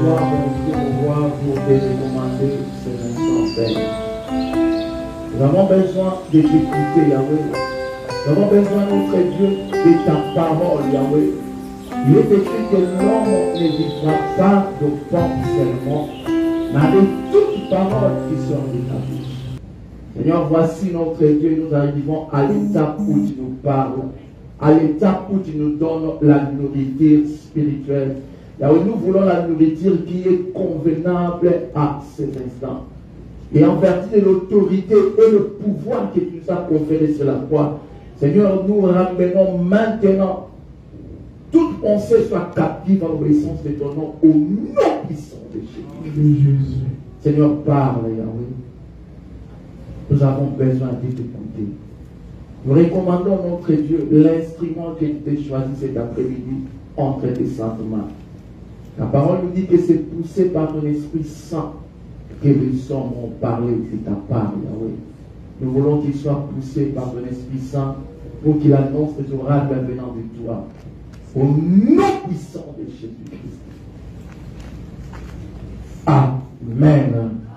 soir, on va pour te recommander ces instants, Père. Nous avons besoin de t'écouter, Yahweh. Nous avons besoin, notre Dieu, de ta parole, Yahweh. Il est écrit que l'homme ne vivra pas de pain seulement, mais avec toute parole qui sort de ta bouche. Seigneur, voici notre Dieu, nous arrivons à l'étape où tu nous parles, à l'étape où tu nous donnes la nourriture spirituelle. Là où nous voulons la nourriture qui est convenable à ces instants. Et en vertu de l'autorité et le pouvoir que tu nous as conféré sur la croix, Seigneur, nous ramenons maintenant toute pensée soit captive à l'obéissance de ton nom au nom puissant de Jésus. Seigneur, parle, Yahweh. Nous avons besoin de t'écouter. Nous recommandons notre Dieu l'instrument que tu t'es choisi cet après-midi entre tes saintes mains. La parole nous dit que c'est poussé par ton Esprit Saint que les hommes ont parlé de ta part, Yahweh. Nous voulons qu'il soit poussé par ton Esprit Saint pour qu'il annonce les oracles venant de toi. Au nom puissant de Jésus-Christ. Amen.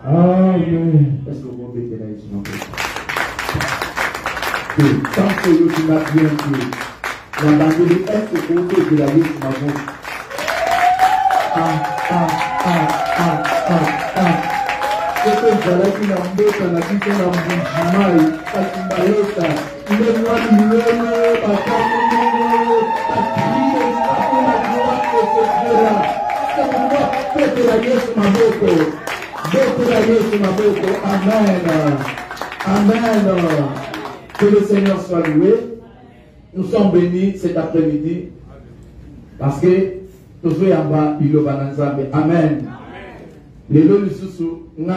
Amen. Est-ce que vous mettez là, tant que tu m'as bien dit, la bandeau est au côté de la liste de ma bouche. C'est que j'allais qu'il en bête, on a dit qu'on a un bouge, parce qu'il il est noir, il est papa, Amen. Amen. Que le Seigneur soit loué. Nous sommes bénis cet après-midi parce que toujours en bas, il est Amen. Les lois du sous mais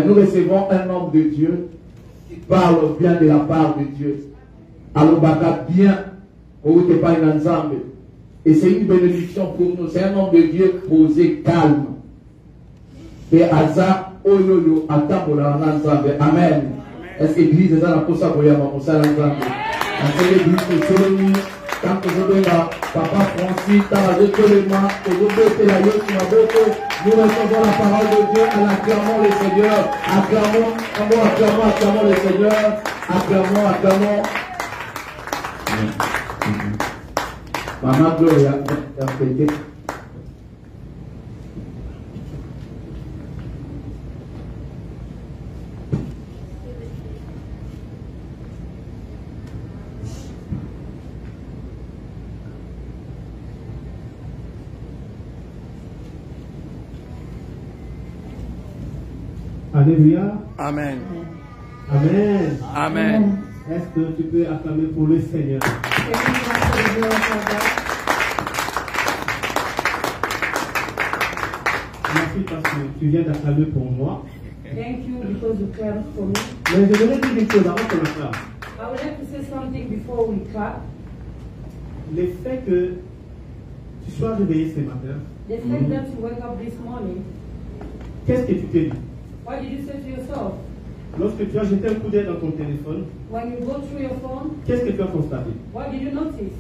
nous recevons un homme de Dieu qui parle bien de la part de Dieu. Alors, bien, et c'est une bénédiction pour nous. C'est un homme de Dieu posé, calme. Et Aza, Oyolo, Atabola, Nanzambe. Amen. Est-ce que l'église est dans la posa pour y avoir ça, Nanzambe? Est-ce que l'église est solennelle? Quand vous avez la papa Francis, dans la décolement, que vous mettez la yeux sur la bouche, nous recevons la parole de Dieu en acclamant le Seigneur. Acclamons le Seigneur. Acclamons. Maman Gloria, Alléluia. Amen. Amen. Amen. Est-ce que tu peux acclamer pour le Seigneur? Merci parce que tu viens d'acclamer pour moi. Thank you because you clapped for me. Mais je voudrais dire quelque chose avant qu'on acclame. I would like to say something before we clap. Le fait que tu sois réveillé ce matin, The fact that you wake up this morning, qu'est-ce que tu t'es dit? what did you say to yourself? Lorsque tu as jeté un coup d'œil dans ton téléphone, When you go through your phone, qu'est-ce que tu as constaté? what did you notice?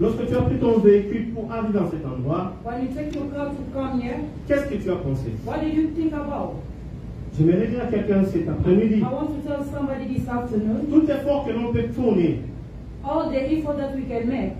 Lorsque tu as pris ton véhicule pour arriver dans cet endroit, When you take your car to come here, qu'est-ce que tu as pensé? what did you think about? J'aimerais dire à quelqu'un cet après-midi, I want to tell somebody this afternoon, tout effort que l'on peut tourner, all the effort that we can make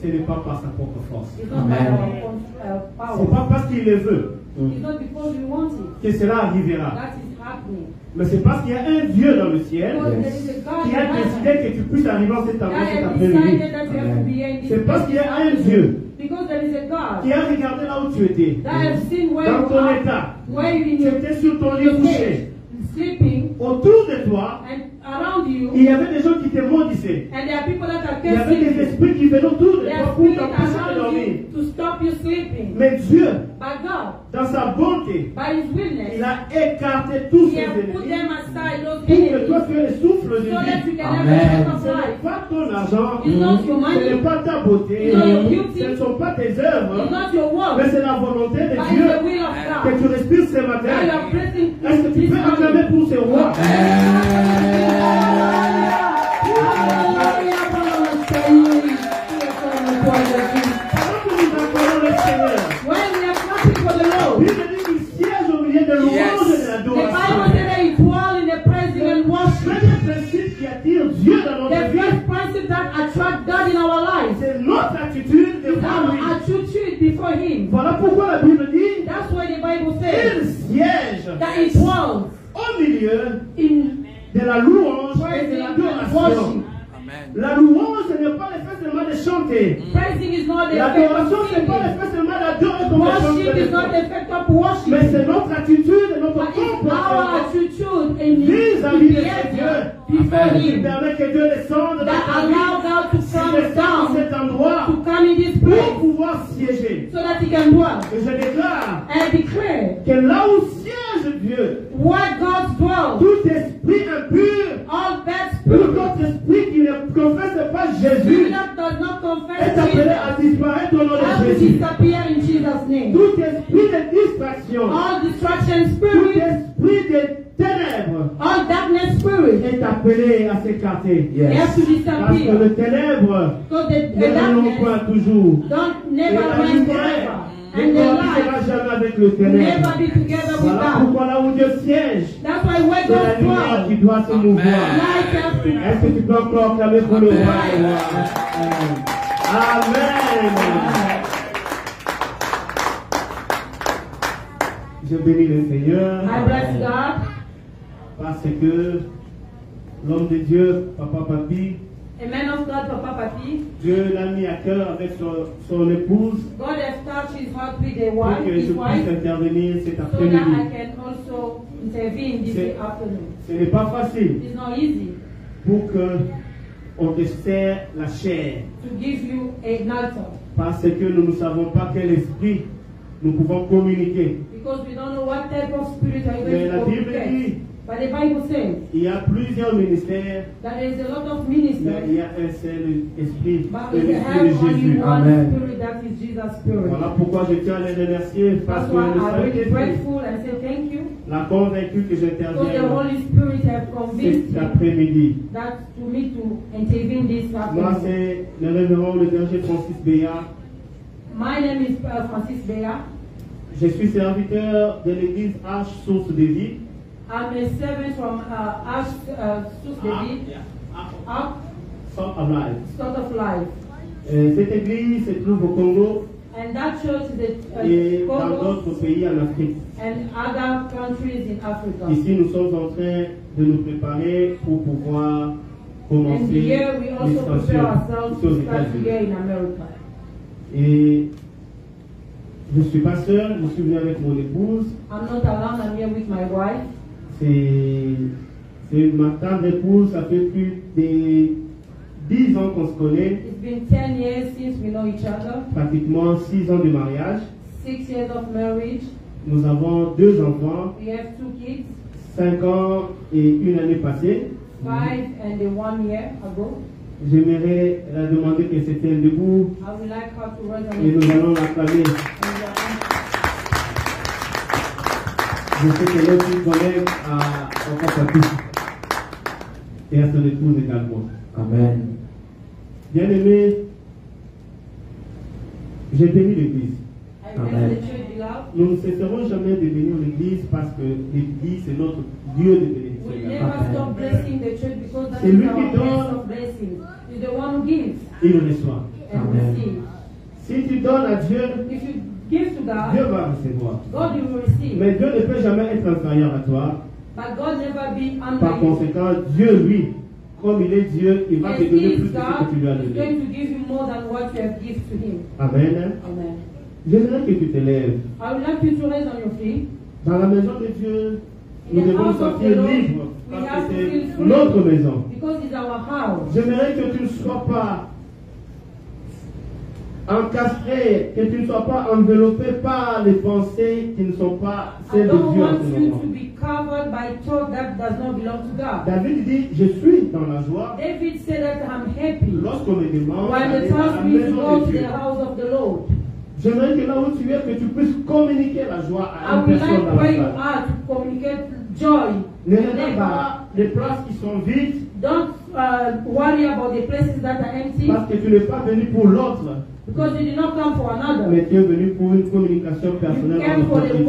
ce n'est pas par sa propre force. is not by our own Ce power. n'est pas parce qu'il le veut It's not because we want it. que cela arrivera. That is happening. Mais c'est parce qu'il y a un Dieu dans le ciel Because there is a God qui in a heaven décidé que tu puisses arriver en cet that endroit cet has après-midi. decided that you have to be here in this C'est parce qu'il y a un place. Dieu Because there is a God qui a regardé là où tu étais, that has seen where dans you ton are, état. where you in Tu your étais sur ton lit couché. sleeping, Autour de toi, and around you, il y avait des gens qui te maudissaient. and there are people that are Il y avait cursing des you. esprits qui venaient autour de There toi are pour spirits t'empêcher de around dormir. you to stop you sleeping. Mais Dieu, But God, dans sa bonté, by His willingness, il a écarté tous He ses has put ennemis them aside, those pour que toi enemies, tu aies le souffle de so that you vie. can have the breath of Ce n'est life. pas ton argent, It's not your ce money, n'est pas ta beauté, It's not your beauty. ce ne sont pas tes it's œuvres, not your work, mais c'est la volonté de but it's Dieu the will of que God. tu respires ce Now you matin. are breathing Est-ce que tu this peux acclamer morning. pour ce roi? Hallelujah. Pendant que nous acclamons le Seigneur, When attitude His devant lui. attitude before him. Voilà pourquoi la Bible dit That's why the Bible il says siège that it dwells au milieu in de la louange et de praising and l'adoration. worship. La louange, ce n'est pas le fait seulement de chanter. Praising is not the L'adoration, effect ce n'est of pas le singing. fait seulement d'adorer comme les Worship is chants. not the effect of worship. Mais c'est notre attitude et notre But it's our comportement attitude in vis-à-vis de behavior Dieu before qui him permet que Dieu descende dans that ta allow vie, God to qui come descende dans down, cet endroit to come in this pour place pouvoir siéger. so that he can dwell. Et je déclare And I declare, que là où siège Dieu, where God dwells, tout esprit impur, all bad tout spirits, autre esprit qui ne confesse pas Jésus, spirit that does not confess est appelé Jesus, à disparaître au nom de has to Jésus. disappear in Jesus' name. Tout esprit de distraction, All distraction tout spirits, esprit de ténèbres all darkness spirits, est appelé à s'écarter. they have to Parce que disappear. les ténèbres So ne the resteront darkness pas toujours. don't Et never la reign lumière forever. ne And the cohabitera light jamais avec le will ténèbre. never be together with Voilà God. pourquoi là où Dieu siège, That's why where c'est la God lumière qui dwells, doit se mouvoir. light has to. Est-ce que tu peux encore clamer pour le roi des rois? Amen. Je bénis le Seigneur I bless God. parce que l'homme de Dieu, Papa Papi, A man of God, Papa Papi, Dieu l'a mis à cœur avec son épouse God has touched his heart with the pour wife, que je his puisse wife, intervenir cet so that I après-midi. can also intervene this C'est- afternoon. Ce n'est pas facile It's not easy pour que on te serre la chair to give you an altar parce que nous ne savons pas quel esprit nous pouvons communiquer. because we don't know what type of spirit are Mais you la going to Bible dit communicate. But the Bible says il y a plusieurs ministères, that there is a lot of mais il ministers, y a un seul esprit, but c'est we l'esprit have de only Jésus. one Amen. spirit, that is Jesus' spirit. Voilà pourquoi je tiens à les remercier parce That's que why le I'm really Saint-Esprit grateful and say thank you l'a convaincu que because the j'intervienne Holy Spirit have convinced cet me après-midi. that to me to intervene this Moi, afternoon. c'est le révérend le berger Francis Béat. My name is Francis Bea. Je suis serviteur de l'église Arche Source de Vie. I'm a servant from Ash Source David, Up, Sort of Life. Sort of Life. Cette église se trouve au Congo And that church is et in dans Congo d'autres pays en Afrique. and other countries in Africa. Ici, nous sommes en train de nous préparer pour pouvoir And commencer here we also prepare l'extension ourselves ici aux to start États-Unis. here in America. Et je ne suis pas seul, je suis venu avec mon épouse. I'm not alone, I'm here with my wife. C'est ma tendre épouse, ça fait plus de 10 ans qu'on se connaît, It's been 10 years since we know each other, pratiquement 6 ans de mariage. 6 years of marriage. Nous avons 2 enfants, We have 2 kids, 5 ans et une année passée. 5 and 1 year ago. J'aimerais la demander qu'elle se tienne debout I would like her to rise on et her nous feet. allons l'acclamer. And we are Je sais qu'elle est une collègue à Papa Papi et à son épouse également. Amen. Bien-aimé, j'ai béni l'église. I bless the church, beloved. Nous ne cesserons jamais de bénir l'église parce que l'église c'est notre Dieu de We bénédiction. never stop blessing the church because that C'est is lui our qui place donne. of blessing. He's the one who gives Il reçoit. and Amen. receives. Si tu donnes à Dieu, If you give to Dieu God, va recevoir. God will receive. Mais Dieu ne peut jamais être inférieur à toi. But God never be Par under you. conséquent, Dieu, lui, comme il est Dieu, il va te Yes, donner he plus is que ce God. que tu lui as He's donné. going to give you more than what you have given to Him. Amen. Amen. J'aimerais que tu te lèves. I would like you to raise on your feet. Dans la maison de Dieu, nous In the devons house of sortir the Lord, libres. we Parce have que to feel c'est free. notre maison. Because it's our house. J'aimerais que tu ne sois pas encastré, que tu ne sois pas enveloppé par les pensées qui ne sont pas I celles de don't Dieu en want ce you moment. to be covered by thought that does not belong to God. David dit, je suis dans la joie David said that I'm happy lorsqu'on me demande when d'aller the dans la tells me to maison go de to Dieu. the house of the Lord. J'aimerais que là où tu es, que tu puisses communiquer la joie à I une would personne like dans la where you salle. are to communicate joy Ne to your regarde neighbor. pas les places qui sont vides Don't worry about the places that are empty parce que tu n'es pas venu pour l'autre, Because you did not come for another. Mais tu es venu pour une communication You personnelle came for avec the Dieu.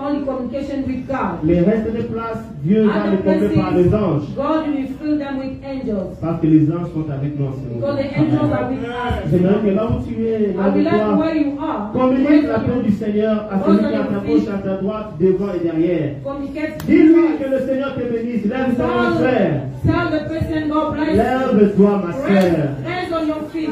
only communication with God. Les restes des places, Dieu va les Other combler par les anges. places, God will fill them with angels. Parce que les anges sont avec nous en ce Because moment. the angels are with us. J'aimerais que là où tu es, là I où will like toi, where you are. communique la paix du Seigneur à celui qui est à ta gauche, à ta droite, devant et derrière. Communicate. Dis-lui que le Seigneur te bénisse. Lève-toi, mon frère. Tell the person God bless you. Lève-toi, ma sœur. Hands on your feet.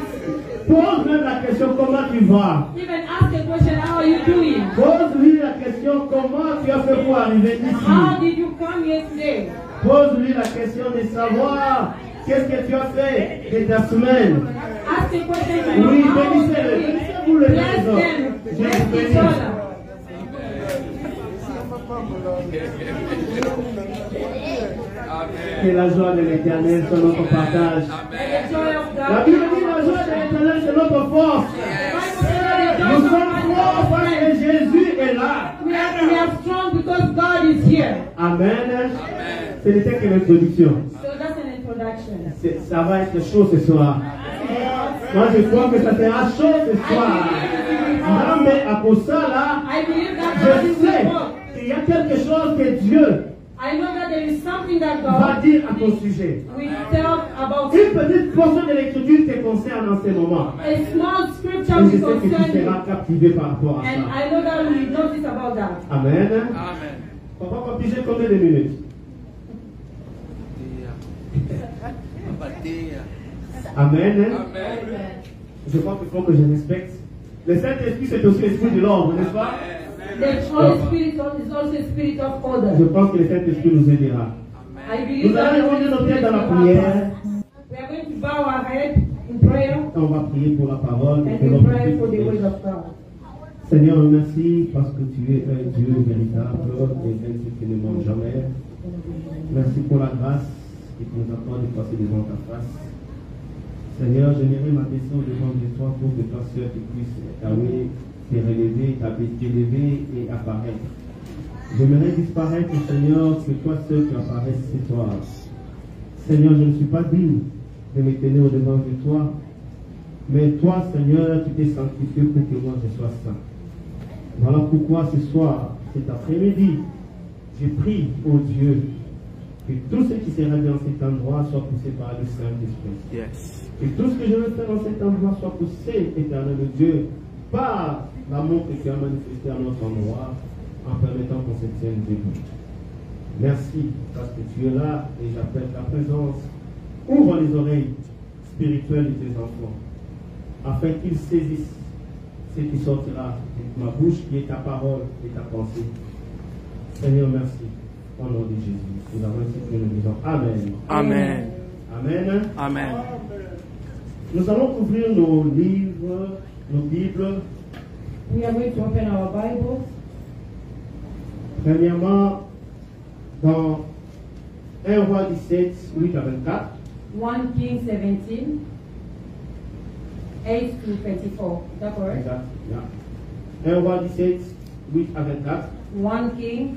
Pose même la question comment tu vas. Even ask a question, how are you doing? Pose-lui la question comment tu as fait pour arriver ici. How did you come here today? Pose-lui la question de savoir qu'est-ce que tu as fait de ta semaine. Ask a question. Oui, how was bénissez-le. the week? Bénissez-vous les Bless maisons. them. Je Bless vous each bénis. other. Que la joie de l'Éternel soit notre partage. May the joy of La God. Bible dit la joie de l'Éternel c'est notre force. Nous sommes forts parce que Jésus est là. We are strong because God is here. Amen. Ce n'était que l'introduction. So that's an introduction. Ça va être chaud ce soir. Moi je crois que ça sera chaud ce soir. Non mais à cause ça là, I believe that je God is sais with us. qu'il y a quelque chose que Dieu I know that there is something that va God dire à ton sujet. will tell about Une petite portion de l'écriture te concerne en ce moment. a small scripture Et je will sais que tu concern you. seras captivé par rapport à And ça. I know that we will notice about that. Amen. Papa va piger combien de minutes? Amen. Je crois qu'il faut que je respecte. Le Saint-Esprit, c'est aussi l'esprit de l'ordre, n'est-ce pas? The Holy Spirit is also a spirit of Je order. pense que le Saint-Esprit nous aidera. I believe Nous that allons the lever Holy nos Spirit têtes dans la will help prière. us. We are going to bow our head in prayer On va prier pour la parole. and que we l'on pray puisse for the prier. word of God. Seigneur, merci parce que tu es un Dieu véritable et un Dieu qui ne ment jamais. Merci pour la grâce qui nous accorde de passer devant ta face. Seigneur, je m'irai m'abaisser au devant de toi pour que ta soeur puisse te relever, t'élever et apparaître. J'aimerais disparaître, Seigneur, que toi seul tu apparaisses ce soir. Seigneur, je ne suis pas digne de me tenir au devant de toi, mais toi, Seigneur, tu t'es sanctifié pour que moi je sois saint. Voilà pourquoi ce soir, cet après-midi, je prie au Dieu que tout ce qui sera dans cet endroit soit poussé par le Saint-Esprit. Yes. Que tout ce que je veux faire dans cet endroit soit poussé, éternel Dieu, par l'amour que tu as manifesté à notre endroit, en permettant qu'on se tienne debout. Merci parce que tu es là et j'appelle ta présence. Ouvre les oreilles spirituelles de tes enfants, afin qu'ils saisissent ce qui sortira de ma bouche, qui est ta parole et ta pensée. Seigneur, merci. Au nom de Jésus. Nous avons ainsi que nous disons Amen. Amen. Amen. Amen. Nous allons ouvrir nos livres, nos Bibles. We are going to open our Bibles. Premièrement, dans 1 Roi 17, 8 à 24. 1 King 17, 8 to 24. Is that correct? Exact, yeah. 1 Roi 17, 8 à 24. 1 King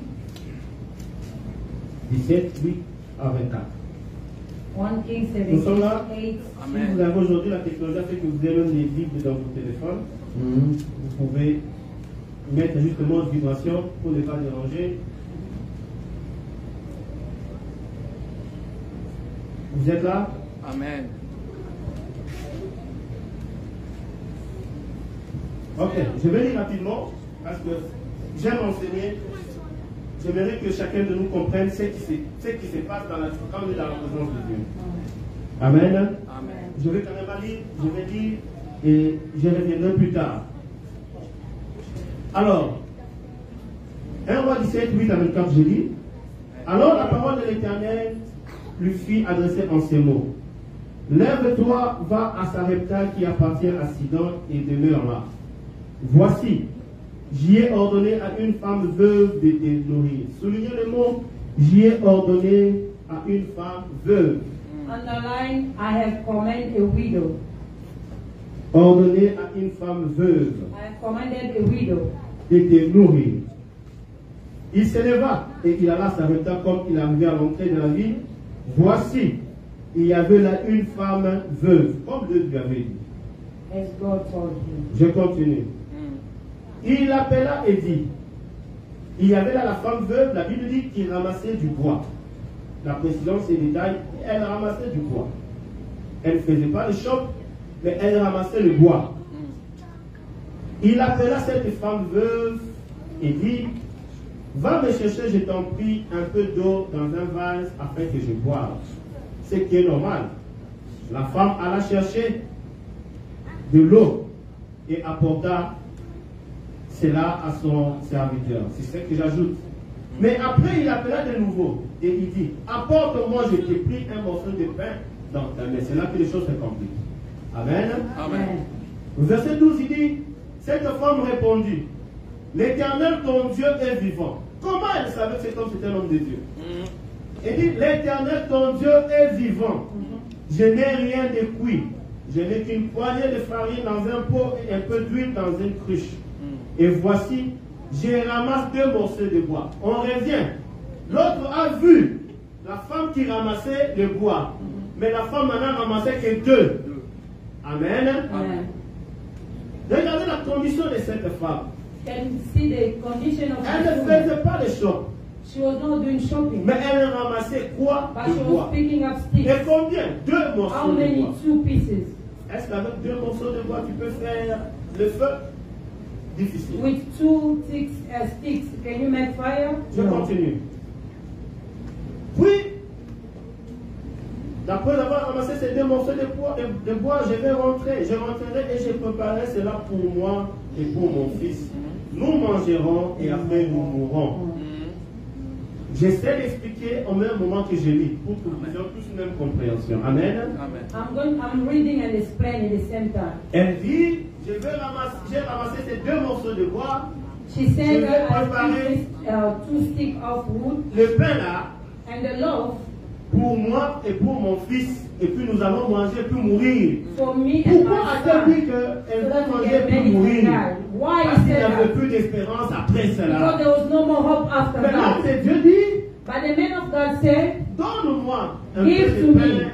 17, 8 à 24. 1 King Nous sommes 17, là. 8. Si Amen. vous avez aujourd'hui la technologie a fait que vous avez même les Bibles dans vos téléphones, vous pouvez mettre justement une vibration pour ne pas déranger. Vous êtes là? Amen. Ok, je vais lire rapidement parce que j'aime enseigner. J'aimerais que chacun de nous comprenne ce qui se passe quand on est dans la présence de Dieu. Amen. Amen. Je vais quand même lire, je vais dire et je reviendrai plus tard. Alors, 1 Roi 17, 8 à 24, je dis. Alors la parole de l'Éternel lui fit adresser en ces mots. Lève-toi, va à Sarepta qui appartient à Sidon et demeure là. Voici, j'y ai ordonné à une femme veuve de te nourrir. Soulignez le mot, j'y ai ordonné à une femme veuve. Underline, I have commanded a widow. Ordonné à une femme veuve I have commanded a widow. de te nourrir. Il se leva et il alla à Sarepta comme il arrivait à l'entrée de la ville. Voici, il y avait là une femme veuve, comme Dieu lui avait dit. as God told him. Je continue. Il appela et dit, il y avait là la femme veuve, la Bible dit, qui ramassait du bois. La précision, c'est détail, elle ramassait du bois. Elle ne faisait pas le choc, mais elle ramassait le bois. Il appela cette femme veuve et dit, va me chercher, je t'en prie, un peu d'eau dans un vase afin que je boive. Ce qui est normal. La femme alla chercher de l'eau et apporta cela à son serviteur. C'est ce que j'ajoute. Mais après, il appela de nouveau et il dit, apporte-moi, je t'ai pris un morceau de pain dans ta main. C'est là que les choses se compliquent. Amen. Amen. Verset 12, il dit, cette femme répondit, l'Éternel, ton Dieu, est vivant. Comment elle savait que cet homme c'était l'homme de Dieu? Il dit, l'Éternel, ton Dieu, est vivant. Je n'ai rien de cuit. Je n'ai qu'une poignée de farine dans un pot et un peu d'huile dans une cruche. Et voici, je ramasse 2 morceaux de bois. On revient. L'autre a vu la femme qui ramassait le bois. Mais la femme n'en ramassait que 2. Amen. Amen. Regardez la condition de cette femme. Can you see the condition of Elle the ne woman? faisait pas le choc. She was not doing shopping, Mais elle ramassait quoi? but De she was bois. picking up sticks. Et combien? 2 How morceaux de many? bois. 2 pieces. Est-ce qu'avec 2 morceaux de bois, tu peux faire le feu? Difficile. With 2 sticks, can you make fire? Je continue. Puis, d'après avoir ramassé ces 2 morceaux de bois, je vais rentrer. Je rentrerai et je préparerai cela pour moi et pour mon fils. Nous mangerons et après nous mourrons. J'essaie d'expliquer au même moment que je lis, pour que nous ayons tous une même compréhension. Amen. I'm reading and explaining at the same time. Elle dit, j'ai ramassé ces 2 morceaux de bois, She said Je that vais préparer I picked 2 sticks of wood le pain là, and the loaf pour moi et pour mon fils, et puis nous allons manger puis mourir. for me and Pourquoi my a-t-elle dit son. qu'elle So va that we manger get puis ready to mourir? die. Why Parce is qu'il n'y avait that? plus d'espérance après Because cela. there was no more hope after Mais l'homme that. de Dieu dit, But the man of God said, donne-moi un give peu to de me pain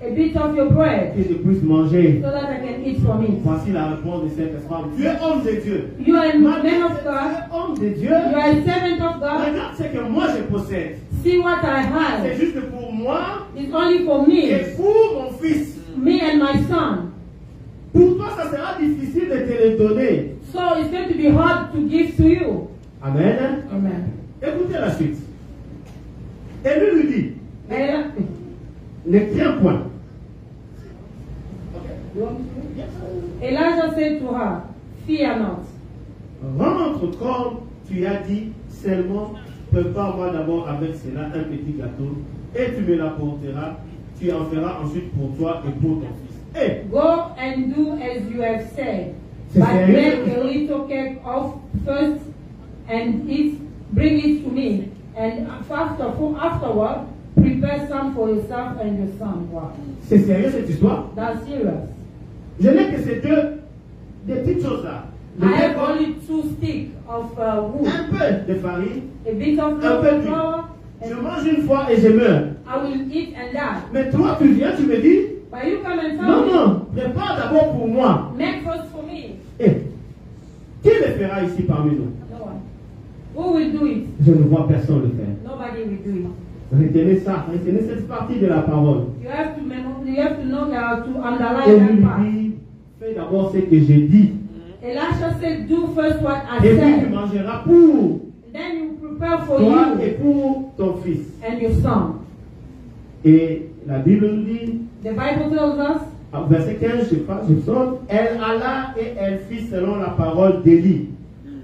a bit of your bread que je puisse manger. so that I can eat from it. Voici la réponse de cette femme. Tu es homme de Dieu. You are a Madame, man of tu God. es homme de Dieu. You are a servant of God. Regarde ce que moi je possède. See what I C'est have. juste pour moi It's only for et me, pour mon fils. me and my son. Pour toi, ça sera difficile de te les donner. So it's going to be hard to give to you. Amen. Amen. Écoutez la suite. Et lui dit, And ne crains point. Elijah said to her, fear not. Rentre comme tu as dit, seulement prépare-moi d'abord avec cela un petit gâteau et tu me l'apporteras. Tu en feras ensuite pour toi et pour ton fils. Et Go and do as you have said. C'est But sérieux? make a little cake of first and bring it to me. And afterward, prepare some for yourself and your son. Wow. c'est sérieux cette histoire? That's serious. Je n'ai que ces des petites choses là. I have only 2 sticks of wood, Un peu de farine. a bit of Un peu d'huile. flour, Je and mange une fois et je meurs. I will eat and die. Mais toi, tu viens, tu me dis, But you come and tell non, me, non, prépare d'abord pour moi. make first for me. Et qui le fera ici parmi nous? No one. Who will do it? Je ne vois personne le faire. Nobody will do it. Retenez ça, retenez cette partie de la parole. You have to know how to Et underline lui that part. dit, fais d'abord ce que j'ai dit. Elisha said, do first what I Et puis tu said. mangeras pour Then you prepare for toi et you pour ton fils. and your son. Et la Bible nous dit, The Bible tells us, verset 15, je saute, elle alla et elle fit selon la parole d'Élie.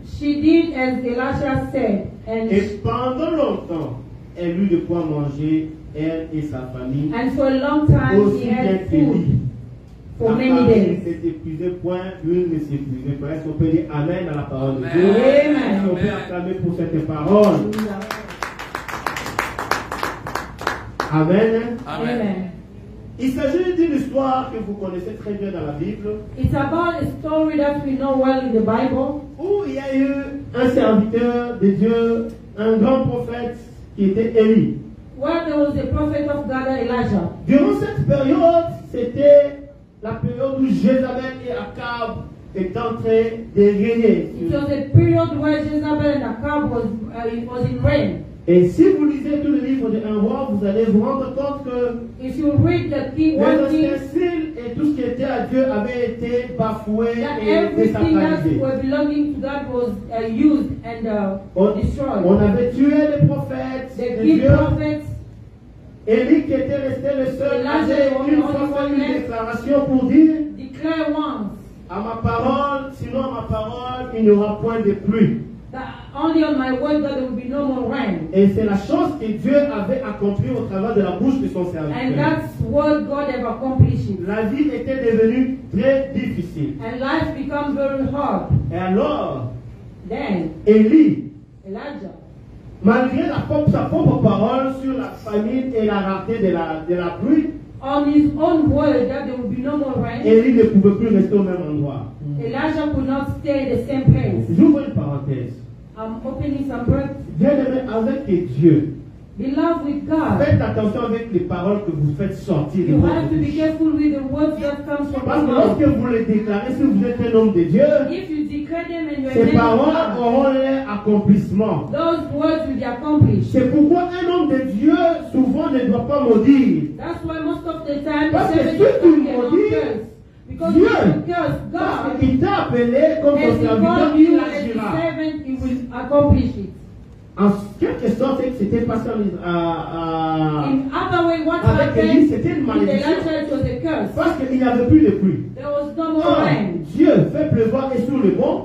she did as Elisha said, and Et pendant longtemps, elle eut de quoi manger, elle et sa famille. and for a long time Aussi he bien had qu'Élie. food for La many farine days. s'est épuisée, point, l'huile ne s'épuisait pas. Est-ce qu'on peut dire Amen à la parole de Amen. Dieu? Amen. Est-ce qu'on peut acclamer pour cette parole? Amen. Amen. Il s'agit d'une histoire que vous connaissez très bien dans la Bible, It's about a story that we know well in the Bible, où il y a eu un serviteur de Dieu, un grand prophète qui était Élie. where there was a prophet of God, Elijah. Durant cette période, c'était la période où Jézabel et Akab est en train de régner. It was a period where Jezebel and Achab was in reign. Et si vous lisez tout le livre de 1 roi, vous allez vous rendre compte que If you read the key les one anciens thing, styles et tout ce qui était à Dieu avait été bafoué that et everything that désacralisé. was belonging to God was used and destroyed. On avait tué les prophètes The de key Dieu. prophets, Élie qui était resté le seul Elijah avait was une the fois only fait one une left. déclaration pour dire declare once à ma parole, sinon à ma parole, il n'y aura point de pluie. that only on my word that there will be no more rain. Et c'est la chose que Dieu avait accomplie au travers de la bouche de son And serviteur. that's what God have accomplished. La vie était devenue très difficile. And life becomes very hard. Et alors, Then Élie, Elijah, malgré sa propre parole sur la famine et la rareté de la pluie, on his own word that there will be no more rain, Élie ne pouvait plus rester au même endroit. Elijah could not stay in the same place. J'ouvre une parenthèse. I'm opening some breath. Bien-aimé, avec Dieu, Beloved with God, faites attention avec les paroles que vous faites sortir de you votre have to be bouche. careful with the words that comes from Parce que your lorsque mouth. vous les déclarez, si vous êtes un homme de Dieu, If you declare them and you are ces a man of paroles God, auront leur accomplissement. those words will be accomplished. C'est pourquoi un homme de Dieu souvent ne doit pas maudire. That's why most of the time Parce que the si servant tu cannot maudis, curse. Because Dieu, if you curse parce God, qu'il t'a appelé comme as ton he serviteur, called il you as his agira. servant, he will accomplish it. En quelque sorte, c'est que c'était passé In other way, what avec Élie, happened c'était une in malédiction. Elijah, it was a curse. Parce qu'il n'y avait plus de pluie. There was no more Quand rain. Dieu fait pleuvoir et sur le bon,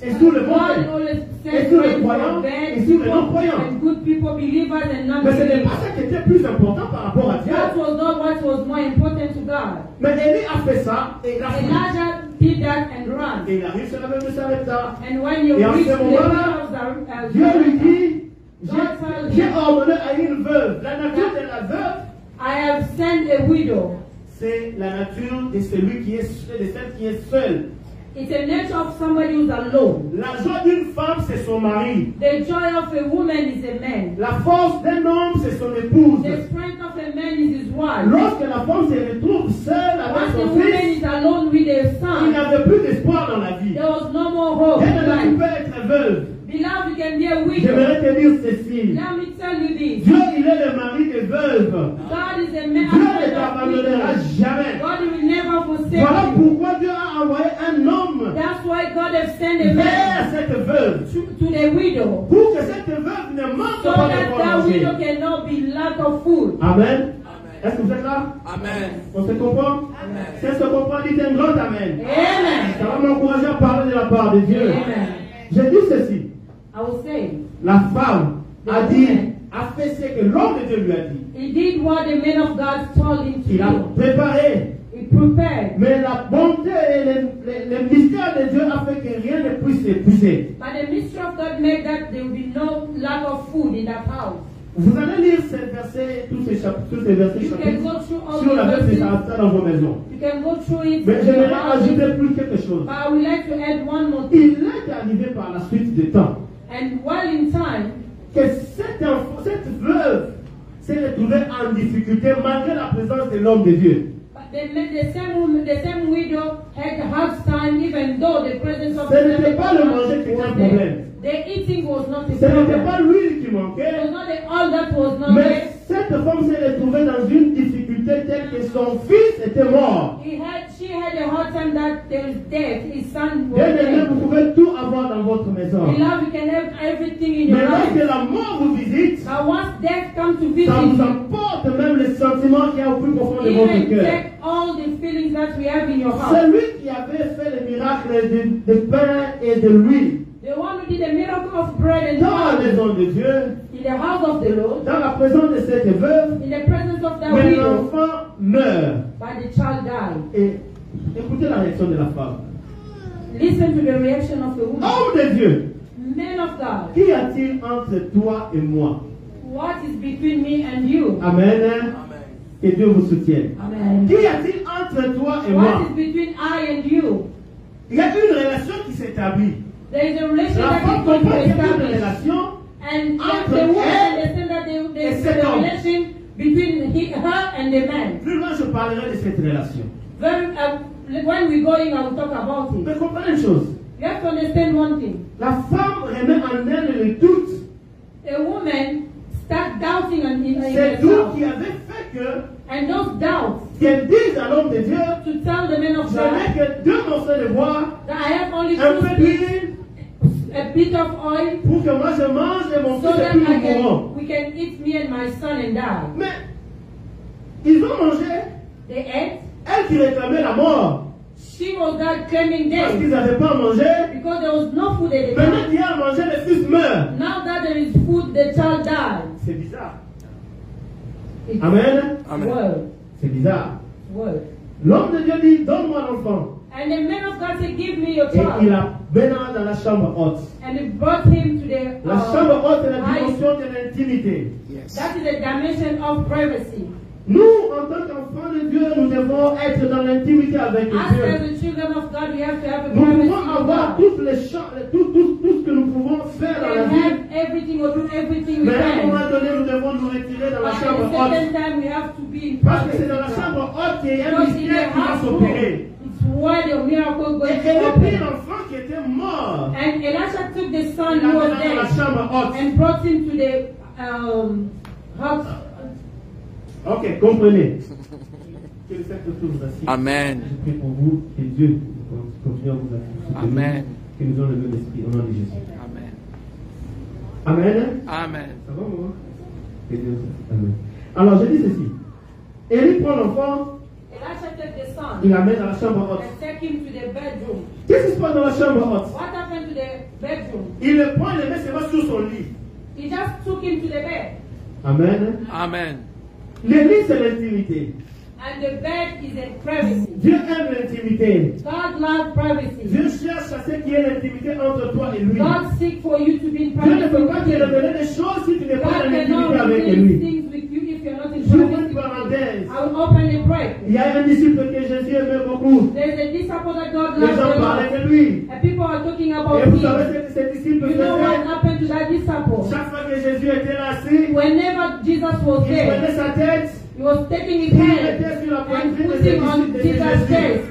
et sur le God mauvais. always Et sends sur les rain croyants, for bad et sur les people non-croyants. and good people, believers and Mais ce n'est non-believers. pas ça qui était plus important par rapport à Dieu. That was not what was more important to God. Mais Élie a fait ça et il a fait. Elijah did that and ran. Et il arrive sur la même de Sarepta. And when you Et en reach ce the moment-là, middle of Dieu lui the dit, j'ai ordonné à une veuve. La nature de la veuve, I have sent a widow. c'est la nature de celui qui est seul, de celle qui est seule. It's a nature of somebody who's alone. La joie d'une femme, c'est son mari. The joy of a woman is a man. La force d'un homme, c'est son épouse. The strength of a man is his wife. Lorsque la femme se retrouve seule avec Once son a woman fils, is alone with a il son, n'avait plus d'espoir dans la vie. there was no more hope Elle in ne life. peut être veuve. Beloved, you can be a widow. J'aimerais te dire ceci. Let me tell you this. Dieu, il est le mari des veuves. God is a Dieu man ne t'abandonnera of jamais. God will never forsake Voilà you. pourquoi Dieu a envoyé un homme That's why God has sent a vers man cette veuve. to the widow, Pour que cette veuve ne manque so pas de that quoi that manger. widow cannot be lack of food. Amen. Est-ce que vous êtes là? Amen. On se comprend? Si on se comprend, dites un grand Amen. Amen. Ça va m'encourager à parler de la part de Dieu. Amen. J'ai dit ceci. I will say, La femme a dit, a fait ce que l'homme de Dieu lui a dit. he did what the man of God told him to Il a do. préparé. He prepared. Mais la bonté et le mystère de Dieu a fait que rien ne puisse s'épuiser. But the mystery of God made that there will be no lack of food in that house. Vous allez lire ces versets, tous ces versets You can chapitres, go through all sur la the verse de verses. Sarepta dans vos maisons. You can go through it. Mais in your j'aimerais house. ajouter plus quelque chose. But I would like to add one more thing. Il est arrivé par la suite du temps And while in time, que cette veuve s'est retrouvée en difficulté malgré la présence de l'homme de Dieu. but the same woman, the same widow had a hard time, even though the presence of Ce n'était pas le manger qui était un there. problème. The eating was not a Ce n'était problem. pas l'huile qui It manquait. was not the all that was not Mais there. cette femme s'est retrouvée dans une difficulté telle que son fils était mort. She had a hard time that there is death. His son was Bien-aimé, dead. vous pouvez tout avoir dans votre maison. Beloved, you can have everything in your Mais lorsque life. la mort vous visite, But once death comes to visit ça vous you, emporte même les sentiments qu'il y a au plus profond de votre even cœur. take all the feelings that we have in your heart. Celui qui avait fait le miracle de pain et de l'huile The one who did the miracle of bread and dans la wine maison de Dieu, in the house of the Lord, dans la présence de cette veuve, in the presence of that mais widow, l'enfant meurt. but the child died. Et écoutez la réaction de la femme. Listen to the reaction of the woman. Homme de Dieu, Man of God, qu'y a-t-il entre toi et moi? what is between me and you? Amen. Amen. Que Dieu vous soutienne. Amen. Qu'y a-t-il entre toi et What moi? is between I and you? Il y a une relation qui s'établit. There is a relation La that femme is going comprend to qu'il y a une establish. relation And yes, entre the woman elle understand that there et is cet a homme. relation between her and the man. Plus loin, je parlerai de cette relation. When we're going, I will talk about Mais it. comprenez une chose. You have to understand one thing. La femme remet en elle le doute. A woman start doubting in C'est doute herself. qui avait fait que And those doubts qu'elle dise à l'homme de Dieu, to tell the man of je n'ai God que 2 morceaux de bois, that I have only un 2 peu sticks, d'huile, a bit of oil, pour que moi je mange et mon so fils et that puis nous mourrons. we can eat, me and my son, and die. Mais ils ont mangé, They ate. elle qui réclamait la mort, She was not claiming parce death qu'ils n'avaient pas mangé. because there was no food at the Maintenant time. qu'il y a à manger, le fils meurt. Now that there is food, the child dies. C'est bizarre. It's Amen. word. C'est bizarre. Word. L'homme de Dieu dit, donne-moi l'enfant. And the man of God said, give me your Et il child. a béni dans la chambre haute. And he brought him to the La chambre haute est la high. dimension de l'intimité. That is the dimension of privacy. Nous, en tant qu'enfants de Dieu, nous devons être dans l'intimité avec As Dieu. the children of God, we have to have a Nous privacy pouvons with avoir God. toutes les champs, tout ce que nous pouvons faire dans la We vie. have everything or do everything we Mais à un can. moment donné, nous devons nous retirer dans la But chambre at the haute. second time, we have to be in Parce que privacy c'est dans la with God. chambre haute qu'il y a un Because in the mystère qui va house room, s'opérer. it's where the miracle Et going elle to a pris happen. l'enfant qui était mort. And Elisha took the Il son l'a who was mis dans la dead chambre haute. and brought him to the house. Ok, comprenez. Que le fait que vous assis. Amen. Je prie pour vous, que Dieu continue à vous assister. Amen. Que nous ayons le même esprit au nom de Jésus. Amen. Amen. Amen. Ça va, maman? Que Dieu vous assiste. Amen. Alors, je dis ceci. Élie prend l'enfant, Elisha took the son il l'amène dans la chambre haute. and take him to the bedroom. Qu'est-ce qui se passe dans la chambre haute? What happened to the bedroom? Il le prend et le met seulement sur son lit. He just took him to the bed. Amen. Amen. Le lit, c'est l'intimité. And the bed is a privacy. Dieu aime l'intimité. God loves privacy. Dieu cherche à ce qu'il y ait l'intimité entre toi et lui. God seeks for you to be in Dieu ne privacy peut pas with te him. révéler des choses si tu n'es pas God dans l'intimité cannot avec reveal lui. things with you if you're not in J'ouvre une privacy with him. parenthèse. I will open a break. Il y a un disciple que Jésus aimait beaucoup. There's a disciple that God Les loves gens a parlaient lot. de lui. And people are talking Et about vous him. savez ce que ce disciple You know what faisait? happened to that disciple? Chaque fois que Jésus était là assis, Whenever Jesus was il there, prenait sa tête, he was taking his il hand mettait sur la and poitrine de putting on de Jesus' Jésus. chest.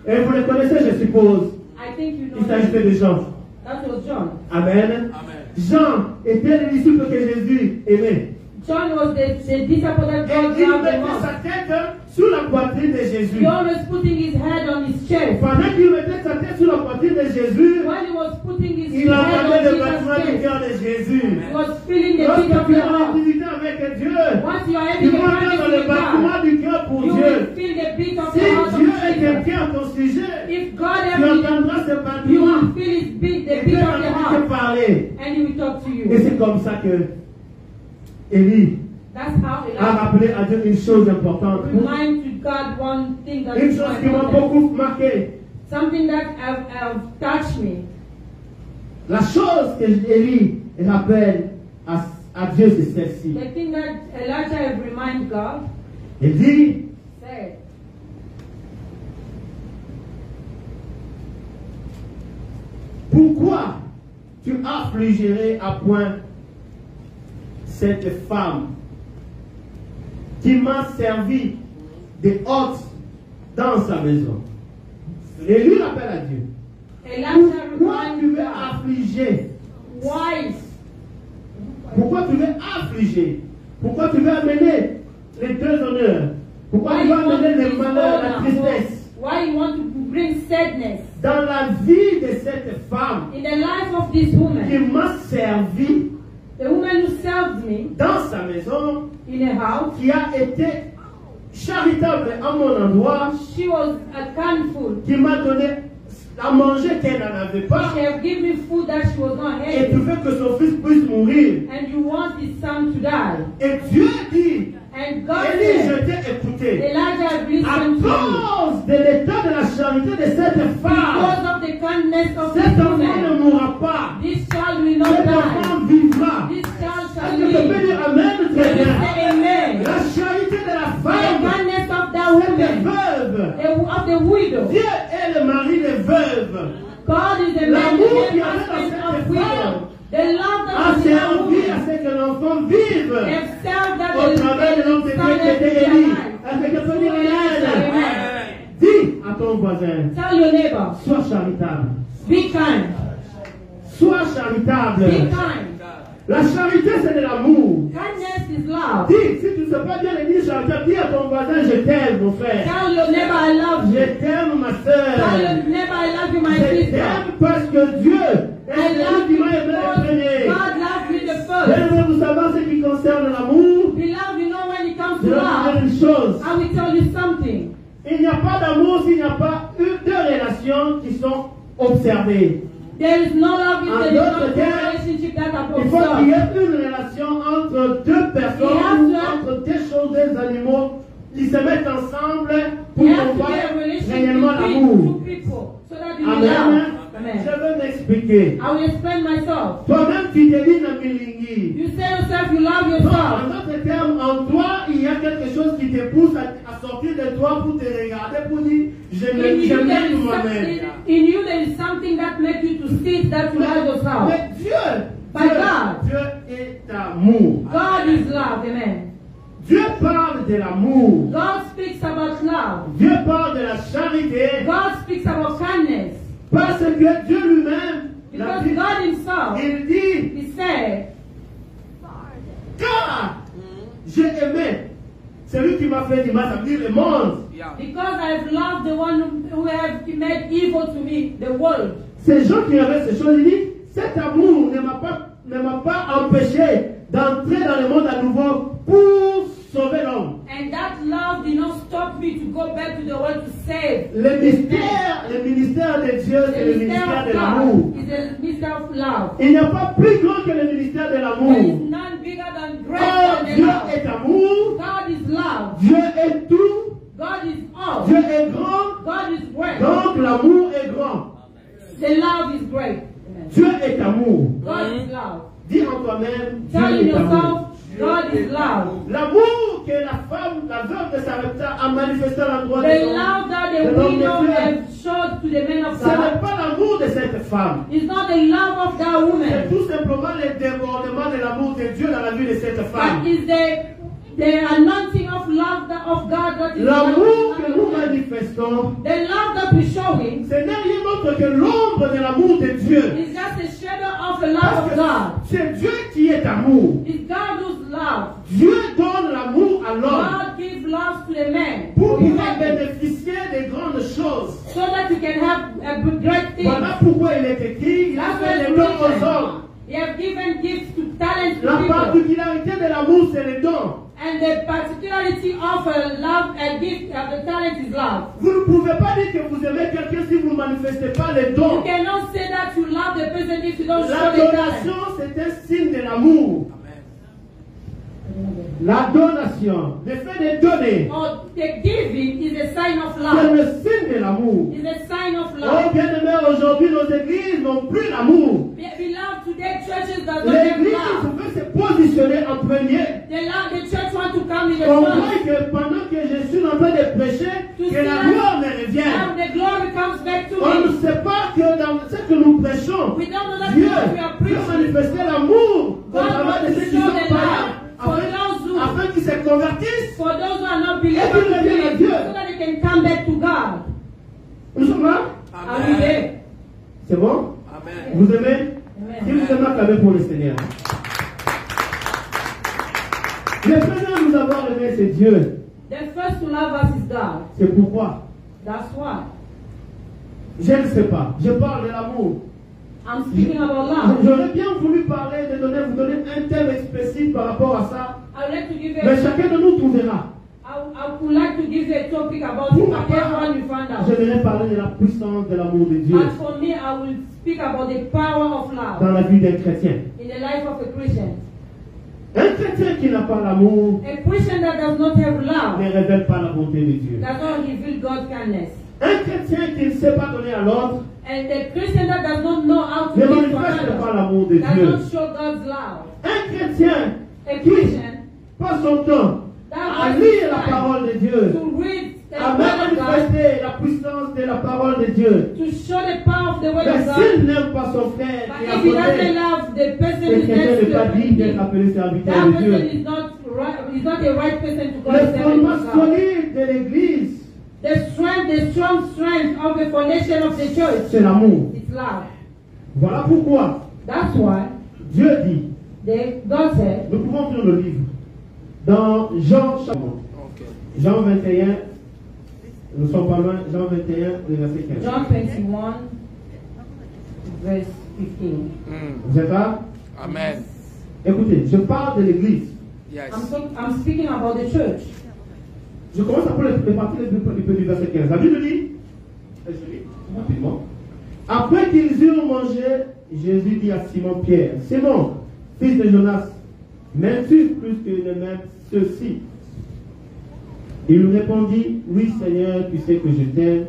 Et vous le connaissez, je suppose. I think you Il know s'agissait that. de Jean. That was John. Amen. Jean était le disciple que Jésus aimait. John was the disciple that Et God il loved the mettait most. sa tête sur la poitrine de Jésus. He always putting his head on his chest. Pendant qu'il mettait sa tête sur la poitrine de Jésus, When he was putting his il head entendait on le battement du Jesus' chest, cœur de Jésus. he was feeling the beat Lorsque of tu the es en heart. intimité avec Dieu, Once you are tu having a vas entendre le privacy with battement God, du cœur pour you Dieu. will feel the beat of Si the heart of Dieu est Jesus. quelqu'un à ton sujet, If God tu ever entendras ce you battement will feel his beat, the et beat Dieu of the va te heart, parler. and he will talk to Et you. c'est comme ça que Élie That's how a Elijah rappelé à Dieu une chose importante. remind to God one thing that Une is chose so qui m'a important. beaucoup marqué. Something that have touched me. La chose que Élie rappelle à Dieu, c'est celle-ci. The thing that Elijah have remind God Il dit, said, pourquoi tu affligerais à point cette femme qui m'a servi de hôte dans sa maison? Et lui rappelle à Dieu. Elijah Pourquoi tu remind veux God, affliger? why? Pourquoi tu veux affliger? Pourquoi tu veux amener les deux honneurs? Pourquoi Why tu veux you want amener to le bring malheur, la honor? tristesse Why you want to bring sadness dans la vie de cette femme in the life of this qui woman? m'a servi The woman who served me dans sa maison, in a house, qui a été charitable à mon endroit, she was a handful. qui m'a donné à manger qu'elle n'en avait pas, She have given me food that she was not et tu having. veux que son fils puisse mourir. And you want his son to die. Et Dieu dit, And God Élie, je said, t'ai écouté. Elijah have À listened to you. cause de l'état de la charité de cette femme, Because of the kindness of this cet enfant ne woman, mourra pas. this child will not Cet die. enfant vivra. This child shall Est-ce que tu peux live. dire Amen très Say bien? amen. La charité de la The femme, kindness of that c'est des woman, veuves. of the widow. Dieu est le mari des veuves. God is the man, L'amour the qu'il y avait dans husband cette of femme widow. The love a that was in that servi à woman. ce que l'enfant vive Have served that au travers de l'homme de Dieu qui était Élie. Est-ce que tu peux dire Amen? Dis, Be kind. Sois charitable. Be kind. La charité, c'est de l'amour. Kindness is love. Dis, si tu ne sais pas bien le dire charitable, dis à ton voisin, je t'aime, mon frère. Tell your neighbor I love Je you. t'aime, ma Tell soeur. your neighbor I love you, my Je sister. t'aime parce que Dieu est I celui love qui you m'a aimé le because premier. God loved me the first. J'aimerais vous savoir ce qui concerne l'amour. Beloved, you know when it comes Je to vais vous dire love, une chose. I will tell you something. Il n'y a pas d'amour s'il n'y a pas eu deux relations qui sont observées. There is no love if En there is d'autres not a termes, relationship that are Il faut qu'il y observed. ait une relation entre deux personnes, Il y a ou entre des choses, des animaux, qui se mettent ensemble pour There has qu'on to be voit a relationship réellement between l'amour. two people so that you will Amen. love. Je Amen. veux m'expliquer. I will explain myself. Toi-même, tu te dis dans Milingi. You say yourself you love En yourself. d'autres termes, en toi, il y a quelque chose qui te pousse à sortir de toi pour te regarder, pour dire, je m'aime moi-même. In you there is something that makes you to see that you love yourself. Mais Dieu, By God. Dieu est amour. God is love. Amen. Dieu parle de l'amour. God speaks about love. Dieu parle de la charité. God speaks about kindness. Parce que Dieu lui-même, la Because Bible, God himself, il dit, he said, car j'ai aimé celui qui m'a fait du mal, ça veut dire le monde. because I have loved the one who have made evil to me, the world. Ces gens qui avaient ces choses, il dit, cet amour ne m'a pas empêché d'entrer dans le monde à nouveau pour sauver l'homme. And that love did not stop me to go back to the world to save. Le ministère de Dieu, c'est le The ministère minister de of l'amour. God is the minister of love. Il n'y a pas plus grand que le ministère de There is l'amour. none bigger than Oh, greater than Dieu love. est amour, God is love. Dieu est tout, God is all. Dieu est grand, God is great. donc l'amour est grand. The love is great. Amen. Dieu est amour. God is love. Dis en toi-même, Dieu Telling est amour. yourself, God is love. L'amour que la femme, la veuve de Sarepta a manifesté à l'endroit de The son love that de the l'homme widow de Dieu. have showed to the men of Ce n'est God pas l'amour de cette femme. is not the love of that C'est woman, tout simplement le débordement de l'amour de Dieu dans la vie de cette femme. but is the anointing of love of God that is L'amour que nous love. manifestons, The love that we're showing ce n'est rien d'autre que l'ombre de l'amour de Dieu. is just a shadow of the love Parce of que God. c'est Dieu qui est amour. It's God who's love. Dieu donne l'amour à l'homme God gives love to the man pour for you pouvoir have- bénéficier des grandes choses. so that you can have a great thing. Voilà pourquoi il est écrit, il a That's fait why les dons aux hommes. He have given gifts to talents to La people. particularité de l'amour, c'est les dons. And the particularity of a love and gift of the talent is love. Vous ne pouvez pas dire que vous aimez quelqu'un si vous ne manifestez pas les You dons. cannot say that you love the person if you don't La show the donation, talent. c'est un signe de l'amour. La donation, le fait de donner, Or the giving is a sign of c'est love. le signe de l'amour. Is a sign of Oh love. bien aimé, aujourd'hui nos églises n'ont plus l'amour. Beloved, today churches does not have L'église love. veut se positionner en premier. The church want to come in the On front. voit que pendant que je suis en train de prêcher, que la gloire me revienne. Now the glory comes back to On ne me. sait pas que dans ce que nous prêchons, We don't know that Dieu because we are veut preaching. manifester l'amour au God travers de wants ceux to qui show sont the païens, love for those who, afin qu'ils se convertissent. for those who are not believers, Et qu'ils to reviennent à believe, Dieu. so that they can come back to God. Nous sommes là? Are we there? C'est bon? Amen. Vous aimez? Si Amen. vous aimez, acclamez pour le Seigneur. Le premier à nous avoir aimé, c'est Dieu. The first to love us is God. C'est pourquoi? That's why. Je ne sais pas. Je parle de l'amour. I'm speaking about love. J'aurais bien voulu parler, vous donner un thème spécifique par rapport à ça. I would like to give Mais you chacun de nous trouvera. I would like to give you a topic about it, but everyone will find out. J'aimerais parler de la puissance de l'amour de Dieu But for me, I will speak about the power of love dans la vie d'un chrétien. in the life of a Christian. Un chrétien qui n'a pas l'amour A Christian that does not have ne love révèle pas la bonté de Dieu. does not reveal God's kindness. Un chrétien qui ne sait pas donner à l'autre And the Christian that does not know how to ne live for manifeste pas others l'amour de does Dieu. not show God's love. Un chrétien A qui Christian passe son temps that à has lire la time parole de Dieu, to read the à word of God, manifester la puissance de la parole de Dieu. to show the power of the word Mais of God. s'il n'aime pas son frère But qui est à if he doesn't côté, love the person ce who is chrétien next n'est to pas digne d'être him, appelé serviteur that de person Dieu. is not right. Is not a right person to call Le himself a fondement God. solide de l'Église, The strong strength of the foundation of the church c'est l'amour. is love. Voilà pourquoi That's why Dieu dit, God said, nous pouvons lire le livre, dans Jean, Jean 21, nous sommes pas loin, Jean 21, le verset 15. John 21, verse 15. Vous êtes là? Amen. Écoutez, je parle de l'église. Yes. I'm speaking about the church. Je commence à prendre les parties du verset 15. La Bible dit, je lis rapidement. Après qu'ils eurent mangé, Jésus dit à Simon-Pierre, Simon, fils de Jonas, m'aimes-tu plus que ne m'aiment ceux-ci? Il lui répondit, oui Seigneur, tu sais que je t'aime.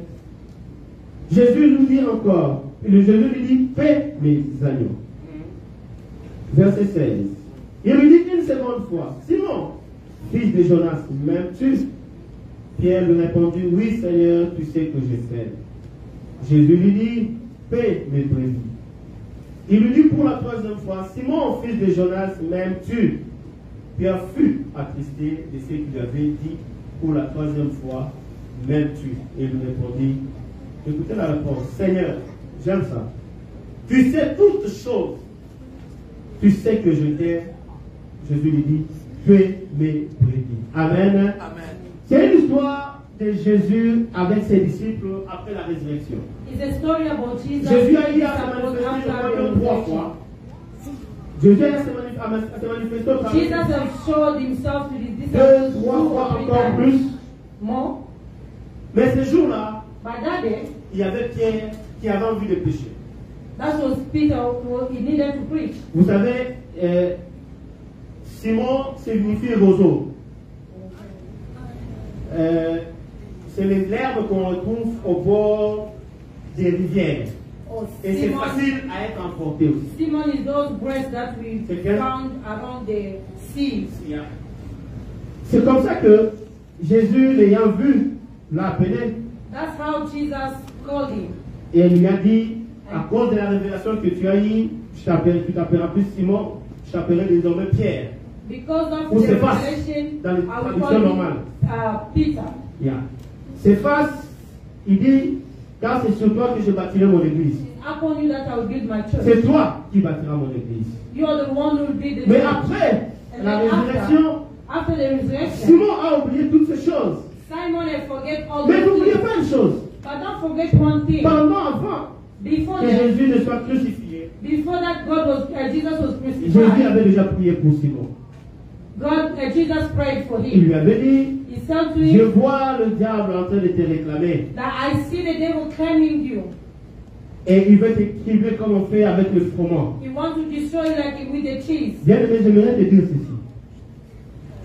Jésus lui dit encore, Jésus lui dit, paie mes agneaux. Verset 16. Il lui dit une seconde fois, Simon, fils de Jonas, m'aimes-tu? Pierre lui répondit, oui Seigneur, tu sais que je t'aime. Jésus lui dit, paie mes brebis. Il lui dit pour la troisième fois, Simon, fils de Jonas, m'aimes-tu? Pierre fut attristé de ce qu'il avait dit pour la troisième fois, m'aimes-tu? Et il lui répondit, écoutez la réponse, Seigneur, j'aime ça. Tu sais toutes choses. Tu sais que je t'aime. Jésus lui dit, paie mes brebis. Amen. Amen. C'est une histoire de Jésus avec ses disciples après la résurrection. It's a story about Jesus. Jésus a eu à se manifester au royaume 3 fois. Jésus a eu à se manifester au Jesus royaume has showed himself to his 2, disciples 3 2 fois or 3 encore times. plus. More. Mais ce jour-là, But that day, il y avait Pierre qui avait envie de pécher. that was Peter who he needed to preach. Vous savez, Simon signifie roseau. C'est l'herbe qu'on retrouve au bord des rivières. Oh, Et c'est facile à être emporté aussi. Simon is those breasts that we C'est quel? found around the seas. C'est comme ça que Jésus, l'ayant vu, l'a appelé That's how Jesus called him. et il lui a dit, à cause de la révélation que tu as eue, tu t'appelleras plus Simon, je t'appellerai désormais Pierre. Because of Ou the Céphas, revelation, dans les I will traductions call normales. him Peter. Yeah. Céphas, il dit, car c'est sur toi que je bâtirai mon église. Upon you that I will build my church. C'est toi qui bâtiras mon église. You are the one who will build the Mais church. après And la then résurrection, after the resurrection, Simon a oublié toutes ces choses. Simon had forget all Mais the n'oubliez things. pas une chose. But don't forget one thing. Avant Before que that, Jésus ne soit crucifié, before that Jesus was Jésus crucified. avait déjà prié pour Simon. Jesus prayed for Il him. lui avait dit, He said to je him vois le diable en train de te réclamer. that I see the devil claiming you. Et il veut t'écriver comme on fait avec le froment. He wants to destroy you like with the cheese. Bien aimé, j'aimerais te dire ceci.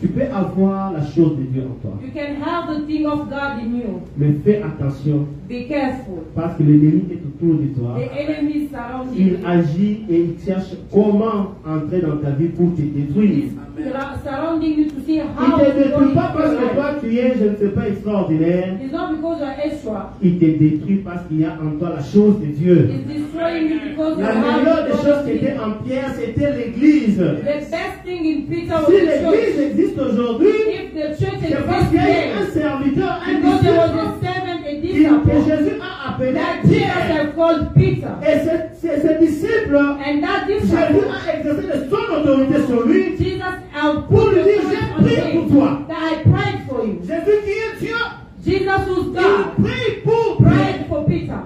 Tu peux avoir la chose de Dieu en toi. You can have the thing of God in you. Mais fais attention, Be careful. parce que l'ennemi est autour de toi. The enemy surrounds Il you. agit et il cherche comment entrer dans ta vie pour te détruire. He's surrounding you to see Il how ne te to go détruit pas into parce your que life. toi tu es, je ne sais pas, extraordinaire. It's not because you are extra. Il te détruit parce qu'il y a en toi la chose de Dieu. It's destroying you because you La have meilleure des the choses God qui in était you. en Pierre, c'était l'Église. The best thing in Peter was Si the l'Église church. existe aujourd'hui, If the church c'est parce qu'il y a eu un exists serviteur, un because there was disciple a servant, a que disciple Jésus a appelé that Jesus Pierre. had called Peter. Et ce disciple, And that Jésus disciple, a exercé de son autorité sur lui Jesus had pour put lui the dire, authority j'ai on prié pour him toi. that I prayed for you. Jésus qui est Dieu, Jesus who's il God prie pour Pierre. prayed for Peter.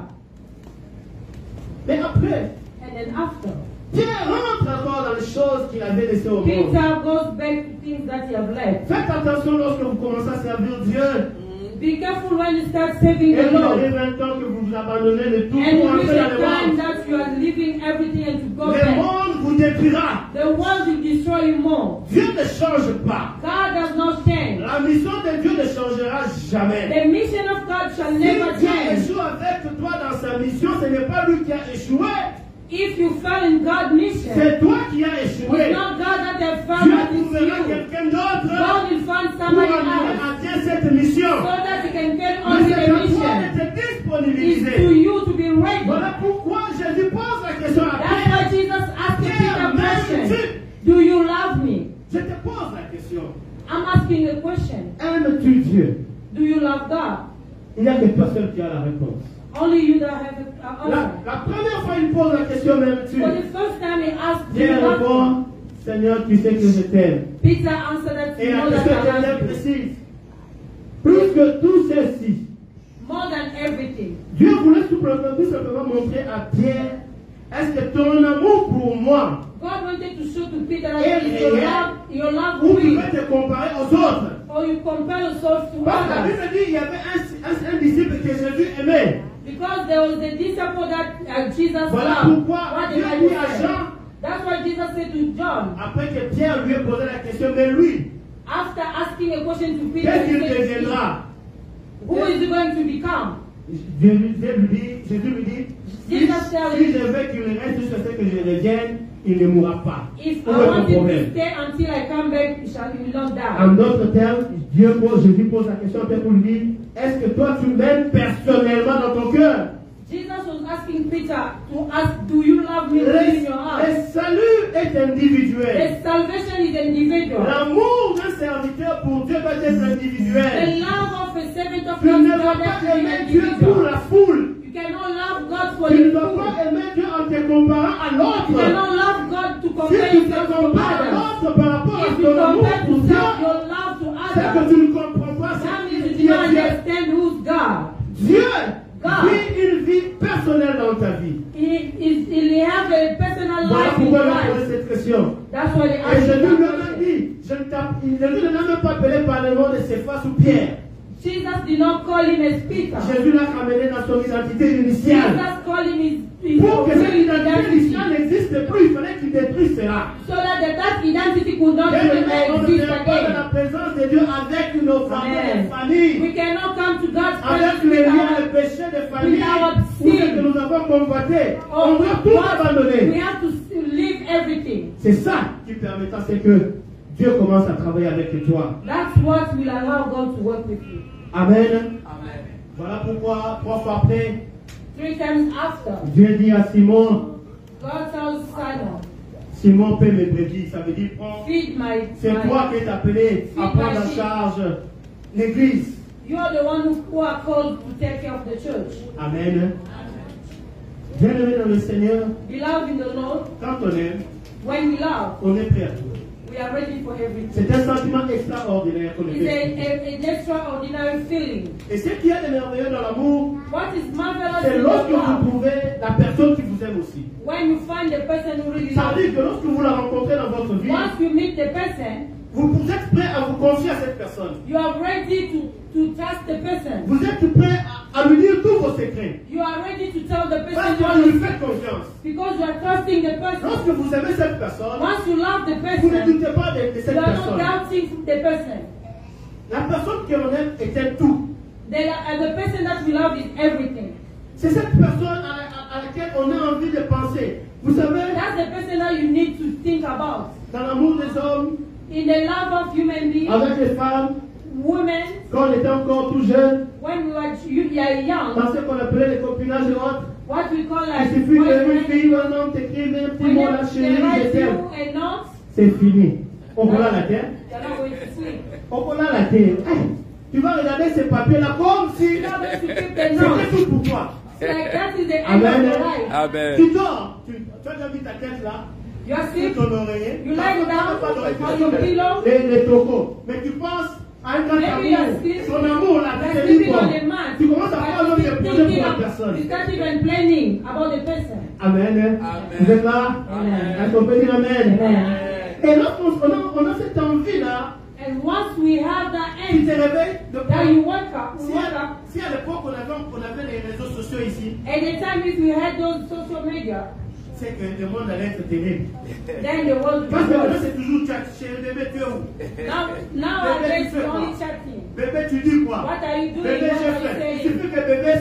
Mais après, And then after, Pierre rentre encore dans les choses qu'il avait laissées au monde. Peter goes back to things that he had left. Faites attention lorsque vous commencez à servir Dieu. Be careful when you start serving Et the vous Lord. avez 20 ans que vous vous abandonnez de tout And pour you reach entrer dans a le time monde. that you are leaving everything and to go Le back. monde vous détruira. The world will destroy you more. Dieu ne change pas. God does not change. La mission de Dieu ne changera jamais. The mission of God shall Si never Dieu change. échoue avec toi dans sa mission, ce n'est pas lui qui a échoué. If you fail in God's mission, C'est toi qui as échoué. it's not God that has Dieu found that it's trouvera you. quelqu'un d'autre God will find pour somebody amener else à bien cette mission. so that he can carry Mais on c'est the à toi mission. de te It's disponibiliser. to you to be ready. Voilà pourquoi Jésus pose la question à That's Pierre. why Jesus asked Pierre, Peter a question. m'aimes-tu? Do you love me? Je te pose la question. I'm asking a question. Aimes-tu Dieu? Do you love God? Il n'y a que toi seul qui a la réponse. Only you that have an answer. La première fois, il pose la question même dessus. For the first time he asked, do you Pierre love me? répond, Seigneur, tu sais que je t'aime. Peter answered that Et you la know that question I est love you. précise. Plus que tout ceci, More than everything. Dieu voulait tout simplement montrer à Pierre, est-ce que ton amour pour moi, God wanted to show to Peter Et that if réel, your love ou tu real, peux te comparer aux autres? or you compare yourself to Parce que la others. Bible dit qu'il y avait un disciple que Jésus aimait. Because there was a disciple that Jesus Voilà loved. pourquoi What the Dieu Bible dit à said. Jean, That's what Jesus said to John. après que Pierre lui ait posé la question, mais lui, After asking a question to Peter, qu'est-ce qu'il he said, deviendra? who is he going to become? Jésus lui dit, si je veux qu'il reste jusqu'à ce que je revienne, il ne mourra pas. If Où I est want ton him to problème? stay until I come back, he will not die. En d'autres termes, Jésus pose la question à Pierre pour lui dire, est-ce que toi tu m'aimes personnellement dans ton cœur? Jesus was asking Peter to ask, do you love me within your heart? Le salut est individuel. The salvation is individual. L'amour d'un serviteur pour Dieu doit être The individuel. love of a servant of Tu God ne is vas not pas to be aimer Dieu pour individual. la foule. You cannot love God for Tu ne the dois fool. pas aimer Dieu en te comparant à You l'autre. cannot love God to Si compare tu te yourself to compares à others. l'autre par rapport à If you ton amour compare pour to Dieu, self, your love to c'est que others, tu ne comprends pas that ce means you qui do est not Dieu. understand who's God. Dieu God. vit une vie personnelle dans ta vie. He have a personal Voilà life in pourquoi your il a posé life. cette question. That's why they Et ask Jésus you lui that a question. dit, Jésus ne l'a même pas appelé par le nom de Céphas ou Pierre. Jesus did not call him as Peter. Jésus l'a ramené dans son identité initiale. Jesus called him his Pour que cette real identité identity. initiale n'existe plus, il fallait qu'il détruise cela. So that identity could not On ne exist vient pas de again. la présence de Dieu avec nos Amen. familles, We cannot come to God's avec presence les with liens, our les péchés de famille, without ou ce sin. que nous avons convoité. On Oh, doit tout we abandonner. have to leave everything. C'est ça qui permettra, c'est que Dieu commence à travailler avec toi. That's what will allow God to work with you. Amen. Voilà pourquoi, 3 fois après, 3 times after, Dieu dit à Simon, God tells Simon, Simon paie mes brebis. Ça veut dire, prends. feed my. C'est toi qui es appelé à prendre en charge l'église. You are the one who are called to take care of the church. Amen. Bien-aimé dans le Seigneur, Beloved in the Lord, quand on aime, when we love, on est prêt à tout. we are ready for everything. C'est un sentiment extraordinaire qu'on It's fait. an extraordinary feeling. Et ce qui est de merveilleux dans l'amour, What is marvelous c'est in lorsque love, vous trouvez la personne qui vous aime aussi. when you find the person who really Ça loves veut dire you. que lorsque vous la rencontrez dans votre vie, Once you meet the person, vous êtes prêt à vous confier à cette personne. you are ready to trust the person. Vous êtes prêt à lui dire tous vos secrets. You are ready to tell the Parce person que vous lui your faites confiance. because you are trusting the person. Lorsque vous aimez cette personne, Once you love the vous ne person, doutez pas de you cette are not personne. doubting the person. La personne que l'on aime est tout. The person that we love is everything. C'est cette personne à laquelle on a envie de penser. Vous savez, That's the person that you need to think about. dans l'amour des hommes, In the love of human beings, avec les femmes, women, quand on était encore tout jeune, when we are young, dans ce qu'on appelait les copinages et autres, what we call il like suffit qu'une boyfriend, fille ou un homme t'écrive un petit when mot là, they chérie, je write t'aime. you a note, C'est fini. On colle la tête. you're not going to sleep. On colle la tête. Hey, tu vas regarder ces papiers-là comme si You're not going to keep the c'était note. tout pour toi. It's like that is the end of Amen. your life. Amen. Tu dors, tu as déjà mis ta tête là, You are sur asleep, ton oreiller. you lie down on your pillow, Les tocos. Mais tu penses à un grand maybe you are amour. sleeping, Son amour là, you tu are te dis sleeping quoi? on the mat. Tu commences à faire But l'homme you de projet thinking pour la of- personne. you start even planning about the person. Amen. Vous êtes là? Amen. Est-ce qu'on peut dire Amen? Amen. Et lorsqu'on a cette envie là, And once we have that tu te end, réveilles de that you wake up, we Si wake up. à l'époque on avait les réseaux sociaux ici, Anytime if we had those social media, c'est que le monde allait être terrible. then the world Parce will que be maintenant worse. c'est toujours chat. Chez le bébé, tu es où? Nowadays we're only chatting. Bébé, tu dis quoi? What are you doing? Bébé, What j'ai are you fait. Il saying? suffit que bébé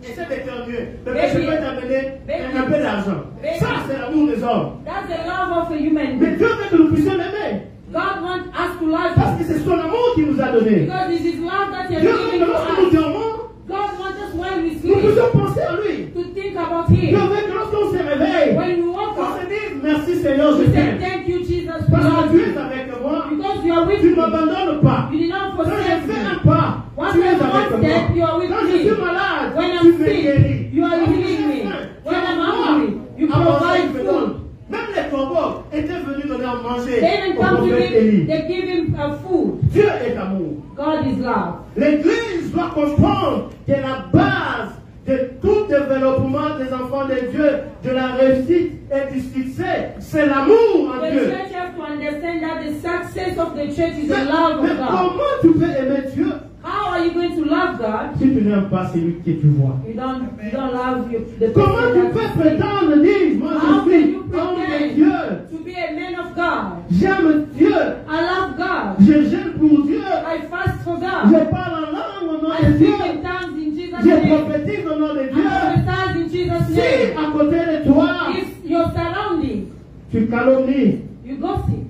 essaie d'éternuer. Bébé, je Baby. peux t'amener Baby. un peu d'argent. Baby. Ça, c'est l'amour des hommes. That's the love of a human Mais being. Dieu veut que nous puissions l'aimer. God wants us to love Parce que Him c'est son amour qu'il nous a donné. because it is love that He has Dieu veut given que to lorsque nous us. dormons, God wants us when we nous sleep puissions penser à lui. to think about Dieu Him. veut que lorsqu'on se réveille, When we woke on se up, dise merci Seigneur, je we say t'aime. thank you Jesus for Parce que loving tu es me avec moi. because you are with Tu ne me. m'abandonnes pas. You did not Quand forsake je fais un me. pas, Once tu es I avec avec was moi. dead, you are with Quand je suis me. malade, When tu I'm me sick, guéris. you are Quand je healing suis me. faim, When tu I'm m'envoies hungry, you à manger, provide tu me donnes. food. Même les corbeaux étaient venus donner à manger They even au come to prophète him, Élie. they give him food. Dieu est amour. God is love. L'Église doit comprendre que la base de tout développement des enfants de Dieu, de la réussite et du succès, c'est l'amour en The Dieu. church has to understand that the success of the church is the love Mais of God. comment tu peux aimer Dieu How are you going to love God? si tu n'aimes pas celui que tu vois? You don't love the Comment person tu that peux you see. prétendre dire, moi How je can suis you homme de pretend Dieu, to be a man of God? j'aime Dieu, I love God. je gêne pour Dieu, I fast for je God. parle en langue au nom I de Dieu, speak in tongues in Jesus' je name. prophétise au nom de I Dieu. prophesy in Jesus' Si name. à côté de toi, If your surrounding, tu calomnies, you gossip,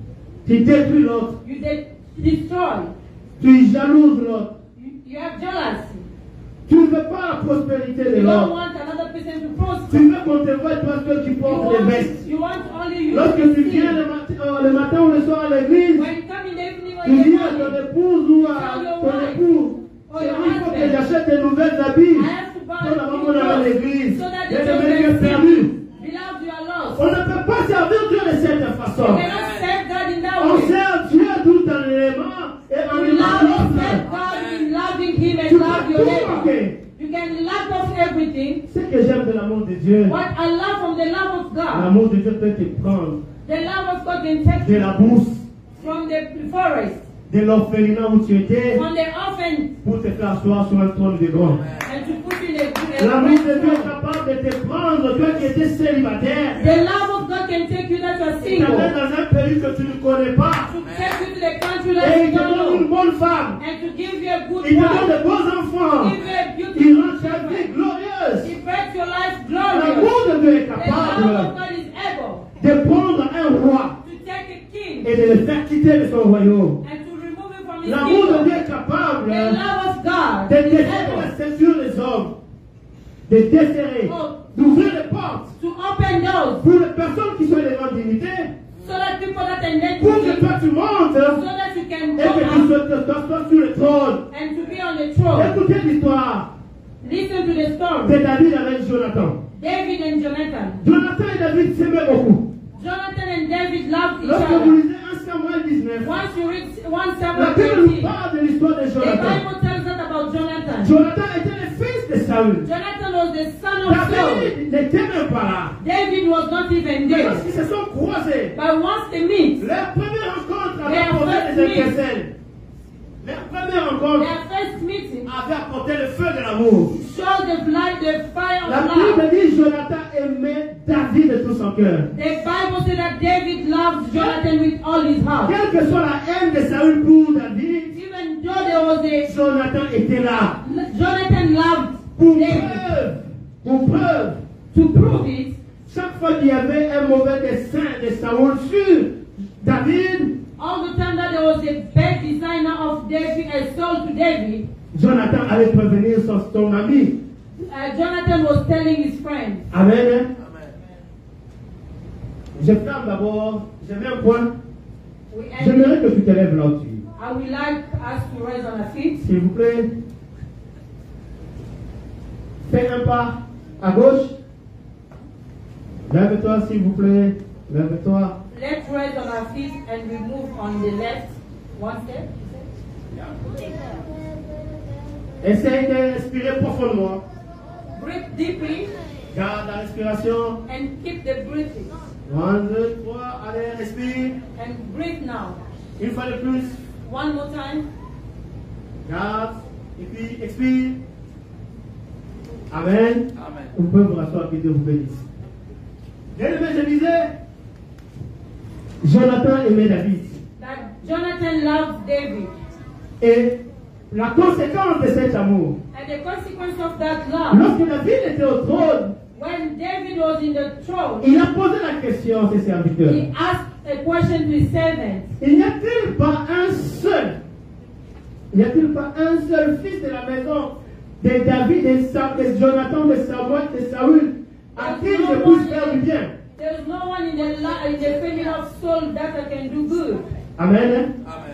tu détruis l'autre, you destroy, tu jalouses l'autre, you have jealousy. tu ne veux pas la prospérité de You don't l'autre, want another person to tu prosper. veux qu'on te voie toi seul qui porte les vestes. You want only you Lorsque to tu be viens seen. le matin ou le soir à l'église, When you come in the evening or tu in the dis à ton morning, épouse ou à ton époux, il faut que j'achète de nouvelles habits. I have to buy Pour la new maman dans clothes l'église, so that il y a the des children meilleurs see. perdus. Beloved, you are lost. On ne peut pas servir Dieu de cette You façon. cannot serve God in that On way. sert Dieu tout en l'élément et en You aimant serve l'autre. God in loving Him Tu and peux love your tout neighbor. manquer. You can lack of everything. Ce que j'aime de l'amour de Dieu, What I love from the love of God, l'amour de Dieu peut te prendre the love of God can take de you la bourse, from the forest, de l'orphelinat où tu étais, from the orphan, pour te faire asseoir sur un trône de grand. and to put you in a L'amour de Dieu est throne. capable de te prendre, toi qui étais célibataire, The love of God can take you that you are et t'amène single, dans un pays que tu ne connais pas, to take you to the country et that il you te don't donne une know, bonne femme, and to give you a good il te donne wife, de beaux enfants, give you a il beautiful rend ta vie children. glorieuse. He makes your life L'amour glorious. de Dieu est The love capable of God is able de prendre un roi to take a king et de le faire quitter de son royaume. and to remove him from his L'amour de Dieu kingdom. est capable The love of God de is desserrer la able ceinture des hommes, de desserrer, d'ouvrir les portes to open doors pour les personnes qui sont élevées en dignité, so that people that are pour que negative, toi tu montes so that you can et go que tu up sois sur le trône. and to be on the throne. Écoutez l'histoire Listen to the de story. David avec Jonathan. David and Jonathan. Jonathan et David s'aimaient beaucoup. Jonathan and David loved each Lorsque vous other. lisez 1 Samuel 19, Once you read 1 la Samuel Bible nous 13, parle de l'histoire de the Jonathan. Bible tells us about Jonathan. Jonathan était le fils de Saül. Jonathan was the son of Saul. David n'était même pas là. David was not even Mais there. lorsqu'ils se sont croisés, But once they meet, leur première rencontre avait Their apporté first des meet. étincelles. Leur première rencontre their first meeting avait apporté le feu de l'amour. showed the fire La of love. Bible dit Jonathan aimait David de tout son cœur. The Bible said that David loved Jonathan with all his heart. Quelle que soit la haine de Saül pour David, Even though there was a Jonathan était là. Jonathan loved Pour David. preuve, pour preuve, To prove it, chaque fois qu'il y avait un mauvais dessein de Saül sur David, all the time that there was a bad designer of David, a soul to David, Jonathan allait prévenir son ami. Jonathan was telling his friend. Amen. Je ferme d'abord, je mets un point. J'aimerais que tu te lèves là-dessus. I would like us to raise on our feet. S'il vous plaît. Fais un pas à gauche. Lève-toi, s'il vous plaît. Lève-toi. Let's raise on our feet and we move on the left. One step. Essaye d'inspirer profondément. Breathe deeply Garde la respiration. and keep the breathing. 1, 2, 3. Allez, respire. And breathe now. Une fois de plus. One more time. Garde. Et puis, expire. Amen. Amen. Vous pouvez vous rasseoir, que Dieu vous bénisse. Bien-aimé, je disais, Jonathan aimait David. That Jonathan loved David. Et la conséquence de cet amour, And the consequence of that love, lorsque David était au trône, when David was in the throne, il a posé la question à ses serviteurs. he asked a question to his servants. Il n'y a-t-il pas un seul, il n'y a-t-il pas un seul fils de la maison de David, de Jonathan, de Samuel, de Saül, à qui je puisse faire du bien? There is no one in the family of Saul that I can do good. Amen.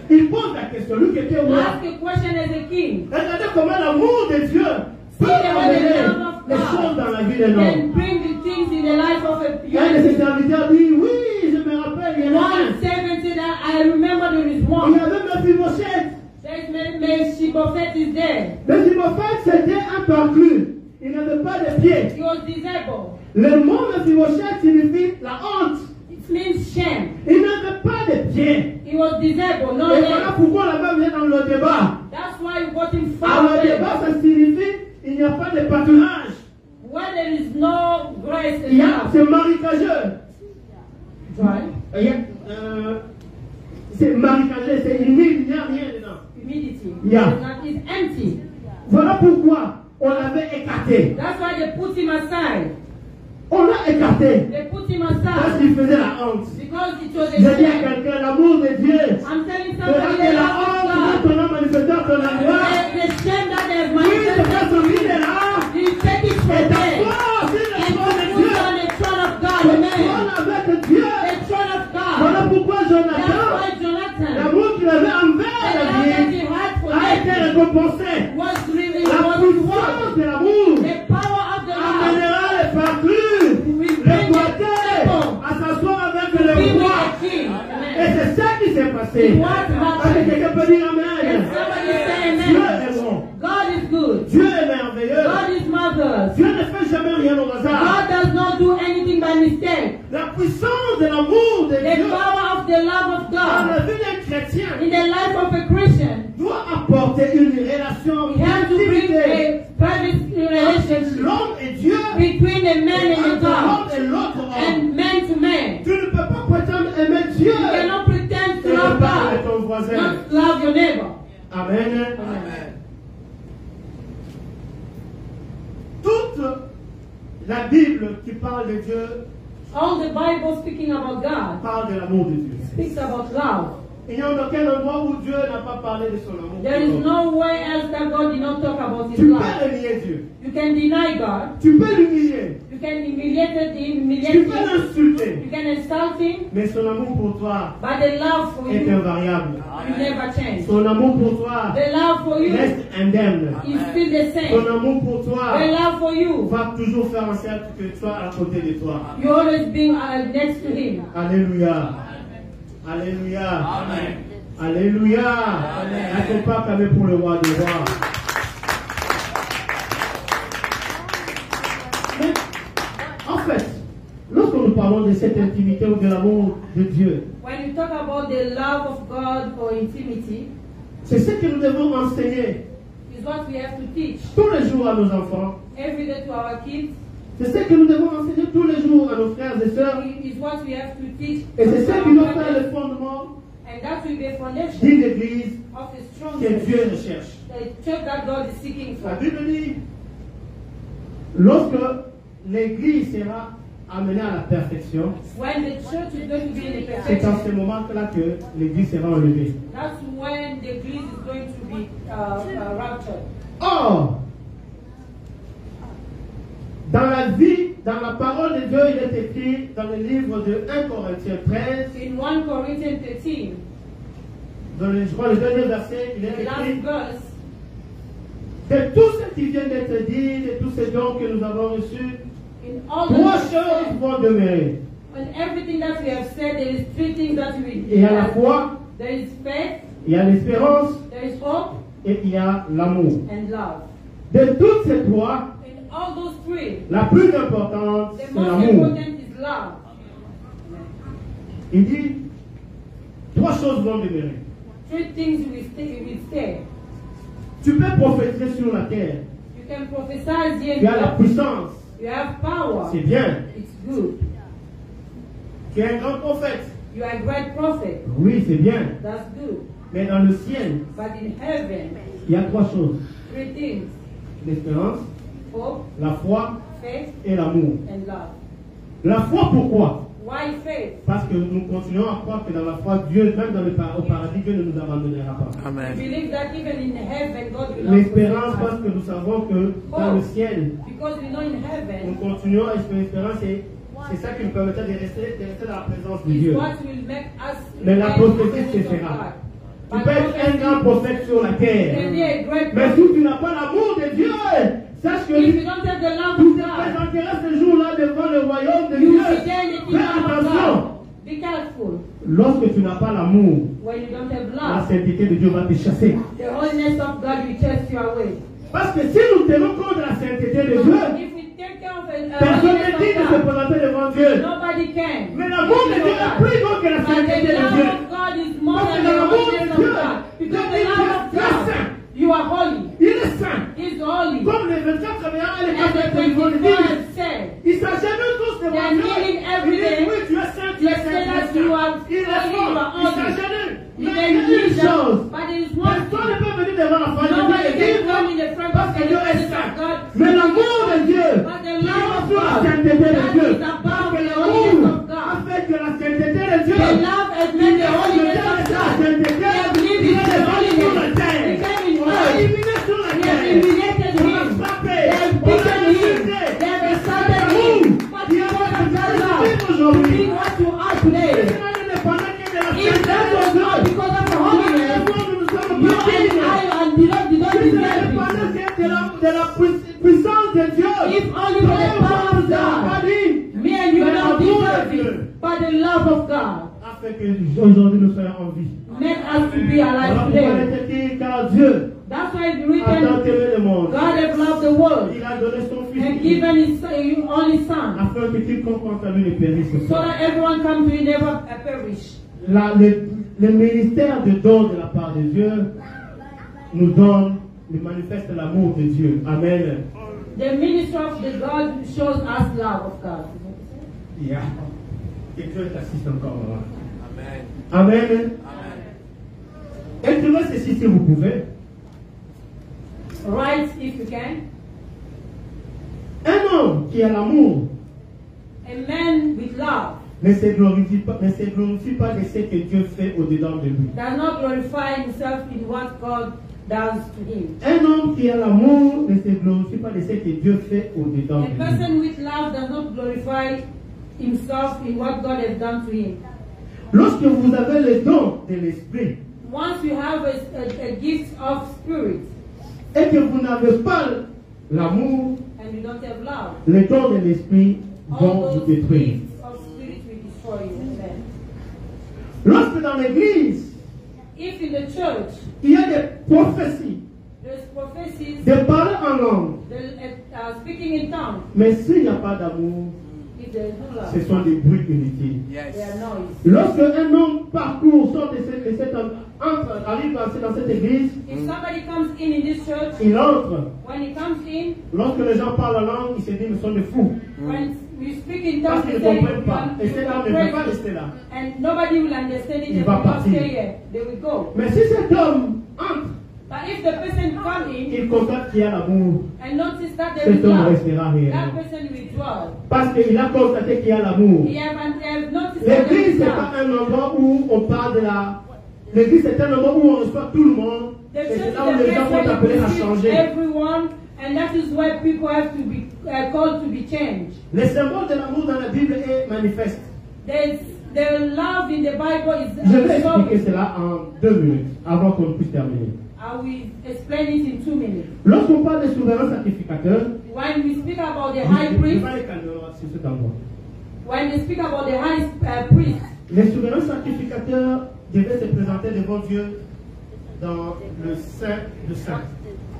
Il pose la question, lui qui était roi. Ask a question as a king. Regardez comment l'amour de Dieu peut amener les choses dans la vie d'un homme. Can bring the things in the life of a Un de ses human. serviteurs dit, oui, je me rappelle, il y en a One un. servant said that I remember there is Il y one. avait Mephibosheth. Says Mephibosheth is there. Mephibosheth, c'était un parclus. Il n'avait pas de pieds. He was disabled. Le mot Mephibosheth signifie la honte. It means shame. Il n'avait pas de pieds. He was disabled, no Et voilà legs. pourquoi la Bible vient dans le débat. That's why you got him Alors far le débat, ça signifie il n'y a pas de pâturage. where there is no grace Il y a, enough. c'est marécageux. Right? Il y a, c'est marécageux, c'est humide, il n'y a rien dedans. Humidity. Yeah. It's empty. Voilà pourquoi on l'avait écarté. That's why they put him aside. On l'a écarté They put him parce aside qu'il faisait la honte. because it was a Je dis à shame. quelqu'un, l'amour de Dieu I'm telling fera somebody que the la love of honte God. de ton homme manifesteur ton gloire. The shame that they have Oui, c'est manifested pas son to vie de you. là. You take it Et from ta there foi sur le and trône de put Dieu. it on the throne of God. Le Amen. trône avec Dieu. The throne of God. Voilà pourquoi That's Jonathan, why Jonathan, l'amour qu'il avait envers the la love that vie, he had for a été them récompensé. was really La was puissance rewarded. de l'amour The power of the love amènera les parclus, les boiteux, à s'asseoir avec be le with roi. the king. Et Amen. c'est ça qui s'est passé. What Parce que happened? quelqu'un peut dire And Amen. somebody say Dieu amen. est bon. God is good. Dieu est merveilleux. God is marvelous. Dieu ne fait jamais rien au hasard. God does not do anything by mistake. La puissance de l'amour de The Dieu power of the love of dans la God vie d'un chrétien in the life of a Christian, doit apporter une relation he has to bring d'intimité a private entre relationship l'homme et Dieu, between the man and entre the God l'homme et l'autre homme. and man to man. Tu ne peux pas prétendre aimer Dieu You cannot pretend et to love ne pas aimer God, ton voisin. not love your neighbor. Amen. Amen. Toute la Bible qui parle de Dieu All the Bible speaking about God parle de l'amour de Dieu. speaks about love. Il n'y a aucun endroit où Dieu n'a pas parlé de son amour. There is nowhere else that God did not talk about His Tu love. peux renier Dieu. You can deny God. Tu peux l'humilier. You can humiliate Tu him. peux l'insulter. You can insult him. Mais son amour pour toi But the love for est you invariable. will never change. Son amour pour toi The love for you reste indemne. is still the Son same. amour pour The toi love for you, va toujours faire en sorte que tu sois à côté de toi. you always being next to him. Alléluia. Alléluia. Alléluia. Ne faut pas acclamer pour le roi des rois. Mais, en fait, lorsque nous parlons de cette intimité ou de l'amour de Dieu, When you talk about the love of God or intimity, c'est ce que nous devons enseigner is what we have to teach tous les jours à nos enfants. every day to our kids. C'est ce que nous devons enseigner tous les jours à nos frères et sœurs. Is what we have to teach. Et c'est to ça our qui doit faire brothers. le fondement And that will be a foundation d'une église of a strong que church. Dieu recherche. The church that God is seeking La for. Bible dit, lorsque l'église sera amenée à la perfection, When the church is going to be in the c'est en perfection, ce moment-là que l'église sera enlevée. that's when the Greece is going to be raptured. Or, dans la vie, dans la parole de Dieu, il est écrit dans le livre de 1 Corinthiens 13, In 1 Corinthians 13, dans le, je crois, le dernier verset, il est the last écrit verse, de tout ce qui vient d'être dit, de tous ces dons que nous avons reçus, in all trois the choses vont demeurer. in everything that we have said, there is three things that we Il y a la foi, There is faith, il y a l'espérance there is hope, et il y a l'amour. and love. De toutes ces trois, In all those three, la plus importante, the c'est most l'amour. important is love. Il dit, trois choses vont demeurer. Three things will stay. Tu peux prophétiser sur la terre. You can prophesy here. Tu as la puissance. You have power. C'est bien. It's good. Tu es un grand prophète. You are a great prophet. Oui, c'est bien. That's good. Mais dans le ciel, But in heaven, il y a trois choses. three things: L'espérance, hope, la foi faith, et l'amour. and love. La foi, pourquoi? Why faith? Parce que nous continuons à croire que dans la foi, Dieu, même dans au paradis, Dieu ne nous abandonnera pas. We believe that even in heaven, God will not L'espérance, parce forsake que nous savons que dans le ciel, us. Because we know in nous heaven, continuons à espérer l'espérance et C'est ça qui nous permettra de rester dans la présence de It's Dieu. what will make us Mais la remain in the prophétie, c'est presence of Gérard. God. Tu But peux être un grand prophète sur la can terre. be a great Mais prophet. si tu n'as pas l'amour de Dieu, sache que If you don't have the love tu of te God, présenteras ce jour-là devant le royaume de you Dieu. will be there in the Fais kingdom of attention. God. Be careful. Lorsque tu n'as pas l'amour, When you don't have la love, sainteté de Dieu va te chasser. the holiness of God will chase you away. Parce que si nous tenons compte de la sainteté de Dieu, If we take care of the personne ne dit de holiness se of God, présenter devant Dieu. nobody can. Mais l'amour de Dieu est plus grand que la But sainteté the de love Dieu. of God is more Parce than que the l'amour de holiness of Dieu, God. Because Dieu the love of dit, tu es saint. God, you are holy. Il est saint. He's holy. Comme les 24 travailleurs et les As the 4 téléphone 24 disent, said, ils s'agenouillent tous devant They are Dieu. kneeling Ils every disent, day. oui, tu es saint, tu They es saint, say tu that es you saint. are Il est holy, you fort, are ils holy. s'agenouillent. You Mais can il y a kneel une down, chose. but there is one Personne ne thing. peut venir devant la face de Nobody Dieu et can dire, come in the front parce of que the Dieu est presence saint. of God. Mais l'amour de Dieu, But the qui love of est sur la God, sainteté de that Dieu, is above parce que the holiness l'amour of a God. fait que la sainteté de Dieu, The love has made the holiness of God. They have lived in the holiness. They came in on a earth. éliminé sur la They have terre, humiliated on a him. frappé, They have on a beaten him. insulté. They have C'est insulted l'amour him. But qui a because fait of que that tu love, vis to aujourd'hui. be what you are today. Ce n'est pas indépendant que de la If that was sainteté not de Dieu. because of the holiness, Nous sommes you pas and dignes. I and beloved did not Si ce n'est deserve pas it. de la puissance de Dieu, If only for the power of God, me and you don't deserve it, but the love of God a fait que aujourd'hui nous soyons en vie. make us to be Voilà alive pourquoi il today. est écrit, car Dieu That's why it's a tant written, aimé le monde. God has loved the world Il a donné son Fils and given His only Son, afin que quiconque en lui ne périsse so pas. that everyone come to Him never perish. Le ministère de don de la part de Dieu nous donne, nous manifeste l'amour de Dieu. Amen. The ministry of the God shows us love of God. Yeah. Et Dieu t'assiste encore. Amen. Amen. Écrivez ceci si vous pouvez. Write if you can. Un homme qui a l'amour A man with love ne se glorifie pas de ce que Dieu fait au-dedans de lui. does not glorify himself in what God does to him. Un homme qui a l'amour ne se glorifie pas de ce que Dieu fait au-dedans A de lui. person with love does not glorify himself in what God has done to him. Lorsque vous avez le don de l'esprit Once you have a gift of spirit et que vous n'avez pas l'amour, and you don't have love, les dons de l'esprit all vont vous those détruire. gifts of spirit will destroy you. Amen. Lorsque dans l'église, If in the church il y a des prophéties, there's prophecies, de parler en langue, speaking in tongues, mais s'il n'y a pas d'amour, if there is no ce love, sont des bruits inutiles. they are noise. Lorsque un homme parcourt, sort de cette arrive dans cette église, If somebody comes in this church, il entre. when he comes in, Lorsque les gens parlent en langue, ils se disent, nous sommes des fous. when we speak in Parce tongues, qu'ils they ne say, comprennent pas. Et cet homme ne veut pas rester là. and nobody will understand it. Il They va will not partir. stay here. They will go. Mais si cet homme entre, But if the person come in il constate qu'il y a l'amour, and notice that there is cet homme love, restera that réellement. person will dwell. Parce qu'il a constaté qu'il y a l'amour. He have noticed that there L'église, is ce n'est love. pas un endroit où on parle de la... L'église, c'est un endroit où on reçoit tout le monde. The Et church c'est is là où a les gens place vont where appeler you à receive changer. everyone, and that is why people have to be called to be changed. Le symbole de l'amour dans la Bible est manifeste. There's the love in the Bible is Je vais shown. expliquer cela en 2 minutes, avant qu'on puisse terminer. I will explain it in 2 minutes. Lorsqu'on parle de souverain sacrificateur, When we speak about the high priest, sur cet endroit. when we speak about the high priest, Les souverains sacrificateurs devaient se présenter devant Dieu dans le Saint de Saints.